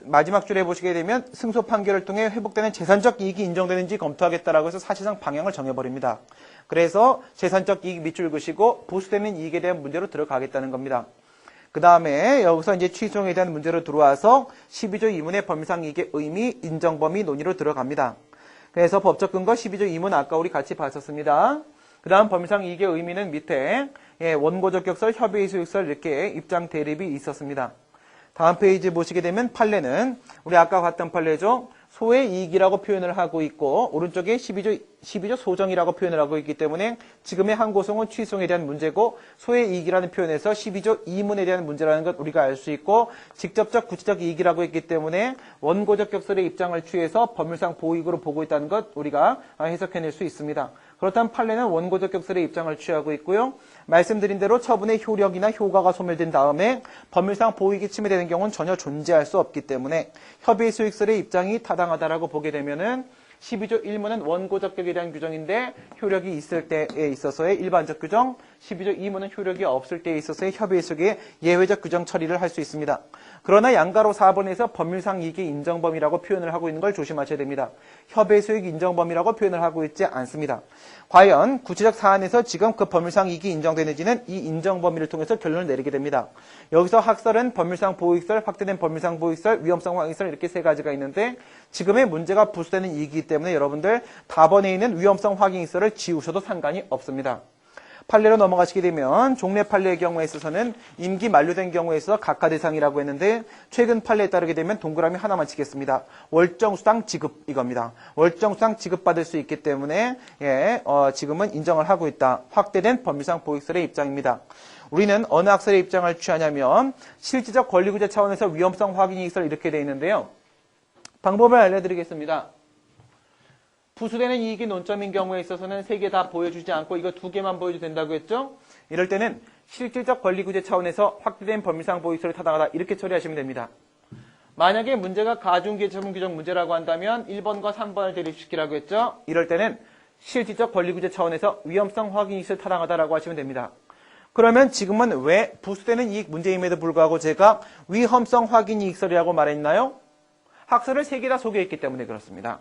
마지막 줄에 보시게 되면 승소 판결을 통해 회복되는 재산적 이익이 인정되는지 검토하겠다라고 해서 사실상 방향을 정해버립니다. 그래서 재산적 이익 밑줄 그시고 부수되는 이익에 대한 문제로 들어가겠다는 겁니다. 그 다음에 여기서 이제 취소에 대한 문제로 들어와서 12조 2문의 법률상 이익의 의미, 인정범위 논의로 들어갑니다. 그래서 법적 근거 12조 2문 아까 우리 같이 봤었습니다. 그 다음 법률상 이익의 의미는 밑에 원고적격설, 협의소익설 이렇게 입장 대립이 있었습니다. 다음 페이지 보시게 되면 판례는 우리 아까 봤던 판례죠. 소의 이익이라고 표현을 하고 있고 오른쪽에 12조 소정이라고 표현을 하고 있기 때문에 지금의 항고송은 취소에 대한 문제고 소의 이익이라는 표현에서 12조 2문에 대한 문제라는 것 우리가 알 수 있고 직접적 구체적 이익이라고 했기 때문에 원고적 격설의 입장을 취해서 법률상 보이익으로 보고 있다는 것 우리가 해석해낼 수 있습니다. 그렇다면 판례는 원고적 격설의 입장을 취하고 있고요. 말씀드린 대로 처분의 효력이나 효과가 소멸된 다음에 법률상 보이익이 침해되는 경우는 전혀 존재할 수 없기 때문에 협의 수익설의 입장이 타당하다라고 보게 되면은 12조 1문은 원고적격에 대한 규정인데 효력이 있을 때에 있어서의 일반적 규정, 12조 2문은 효력이 없을 때에 있어서의 협의 수익의 예외적 규정 처리를 할 수 있습니다. 그러나 양가로 4번에서 법률상 이익의 인정범위라고 표현을 하고 있는 걸 조심하셔야 됩니다. 협의 수익 인정범위라고 표현을 하고 있지 않습니다. 과연 구체적 사안에서 지금 그 법률상 이익이 인정되는지는 이 인정범위를 통해서 결론을 내리게 됩니다. 여기서 학설은 법률상 보익설, 확대된 법률상 보익설, 위험성 확인설 이렇게 세 가지가 있는데 지금의 문제가 부수되는 이익이기 때문에 여러분들 답안에 있는 위험성 확인설을 지우셔도 상관이 없습니다. 판례로 넘어가시게 되면 종래 판례의 경우에 있어서는 임기 만료된 경우에 있어서 각하 대상이라고 했는데 최근 판례에 따르게 되면 동그라미 하나만 치겠습니다. 월정수당 지급 이겁니다. 월정수당 지급받을 수 있기 때문에 지금은 인정을 하고 있다. 확대된 법률상 보익설의 입장입니다. 우리는 어느 학설의 입장을 취하냐면 실질적 권리구제 차원에서 위험성 확인이익설 이렇게 되어 있는데요. 방법을 알려드리겠습니다. 부수되는 이익이 논점인 경우에 있어서는 세 개 다 보여주지 않고 이거 두 개만 보여도 된다고 했죠? 이럴 때는 실질적 권리구제 차원에서 확대된 법률상 보익설이 타당하다 이렇게 처리하시면 됩니다. 만약에 문제가 가중기재 처분 규정 문제라고 한다면 1번과 3번을 대립시키라고 했죠? 이럴 때는 실질적 권리구제 차원에서 위험성 확인이익설 타당하다라고 하시면 됩니다. 그러면 지금은 왜 부수되는 이익 문제임에도 불구하고 제가 위험성 확인이익설이라고 말했나요? 학설을 세 개 다 소개했기 때문에 그렇습니다.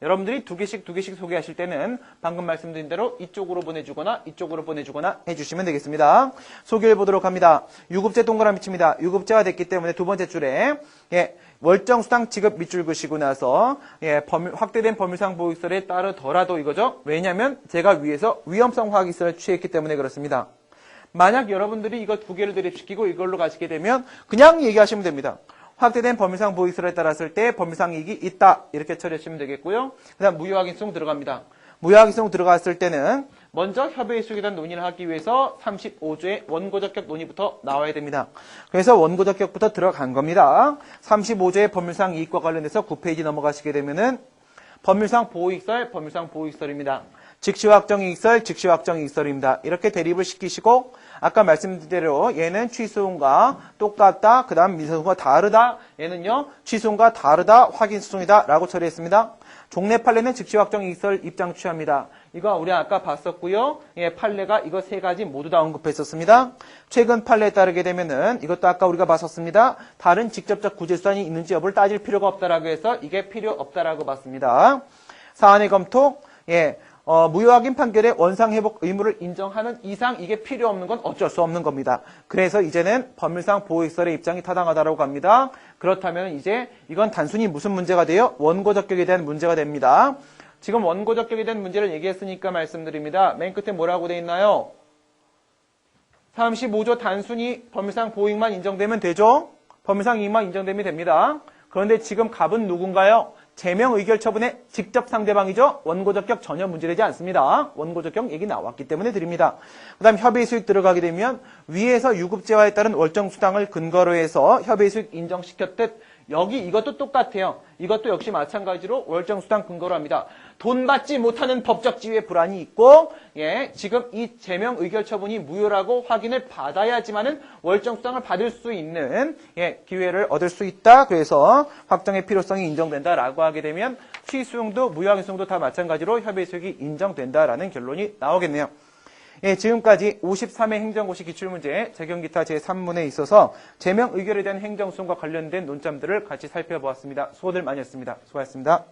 여러분들이 두 개씩 소개하실 때는 방금 말씀드린 대로 이쪽으로 보내주거나 이쪽으로 보내주거나 해주시면 되겠습니다. 소개를 보도록 합니다. 유급제 동그라미 칩니다. 유급제가 됐기 때문에 두 번째 줄에 월정수당 지급 밑줄 그시고 나서 확대된 법률상 보익설에 따르더라도 이거죠. 왜냐하면 제가 위에서 위험성 확인설을 취했기 때문에 그렇습니다. 만약 여러분들이 이거 두 개를 대립시키고 이걸로 가시게 되면 그냥 얘기하시면 됩니다. 확대된 법률상 보익설에 따랐을 때 법률상 이익이 있다 이렇게 처리하시면 되겠고요. 그 다음 무효확인성 들어갑니다. 무효확인성 들어갔을 때는 먼저 협의의 수익에 대한 논의를 하기 위해서 35조의 원고적격 논의부터 나와야 됩니다. 그래서 원고적격부터 들어간 겁니다. 35조의 법률상 이익과 관련해서 9페이지 넘어가시게 되면은 법률상 보익설입니다. 즉시확정이익설, 즉시확정이익설입니다. 이렇게 대립을 시키시고 아까 말씀드린 대로 얘는 취소음과 똑같다. 그 다음 미소음과 다르다. 얘는요. 취소음과 다르다. 확인수송이다. 라고 처리했습니다. 종래 판례는 즉시확정이익설 입장 취합니다. 이거 우리 아까 봤었고요. 판례가 이거 세 가지 모두 다 언급했었습니다. 최근 판례에 따르게 되면은 이것도 아까 우리가 봤었습니다. 다른 직접적 구제수단이 있는지 여부를 따질 필요가 없다라고 해서 이게 필요 없다라고 봤습니다. 사안의 검토, 무효확인 판결의 원상회복 의무를 인정하는 이상 이게 필요 없는 건 어쩔 수 없는 겁니다. 그래서 이제는 법률상 보익설의 입장이 타당하다고 합니다. 그렇다면 이제 이건 단순히 무슨 문제가 돼요? 원고적격에 대한 문제가 됩니다. 지금 원고적격에 대한 문제를 얘기했으니까 말씀드립니다. 맨 끝에 뭐라고 돼 있나요? 35조 단순히 법률상 보익만 인정되면 되죠? 법률상 이익만 인정되면 됩니다. 그런데 지금 갑은 누군가요? 제명 의결 처분의 직접 상대방이죠. 원고적격 전혀 문제되지 않습니다. 원고적격 얘기 나왔기 때문에 드립니다. 그 다음 협의 수익 들어가게 되면 위에서 유급제화에 따른 월정수당을 근거로 해서 협의 수익 인정시켰듯 여기 이것도 똑같아요. 이것도 역시 마찬가지로 월정수당 근거로 합니다. 돈 받지 못하는 법적 지위의 불안이 있고 지금 이 제명 의결 처분이 무효라고 확인을 받아야지만은 월정수당을 받을 수 있는 기회를 얻을 수 있다. 그래서 확정의 필요성이 인정된다라고 하게 되면 취소용도 무효확인성도 다 마찬가지로 협의 수익이 인정된다라는 결론이 나오겠네요. 지금까지 53회 행정고시 기출문제 적용기타 제3문에 있어서 제명 의결에 대한 행정소송과 관련된 논점들을 같이 살펴보았습니다. 수고들 많이 했습니다. 수고하셨습니다.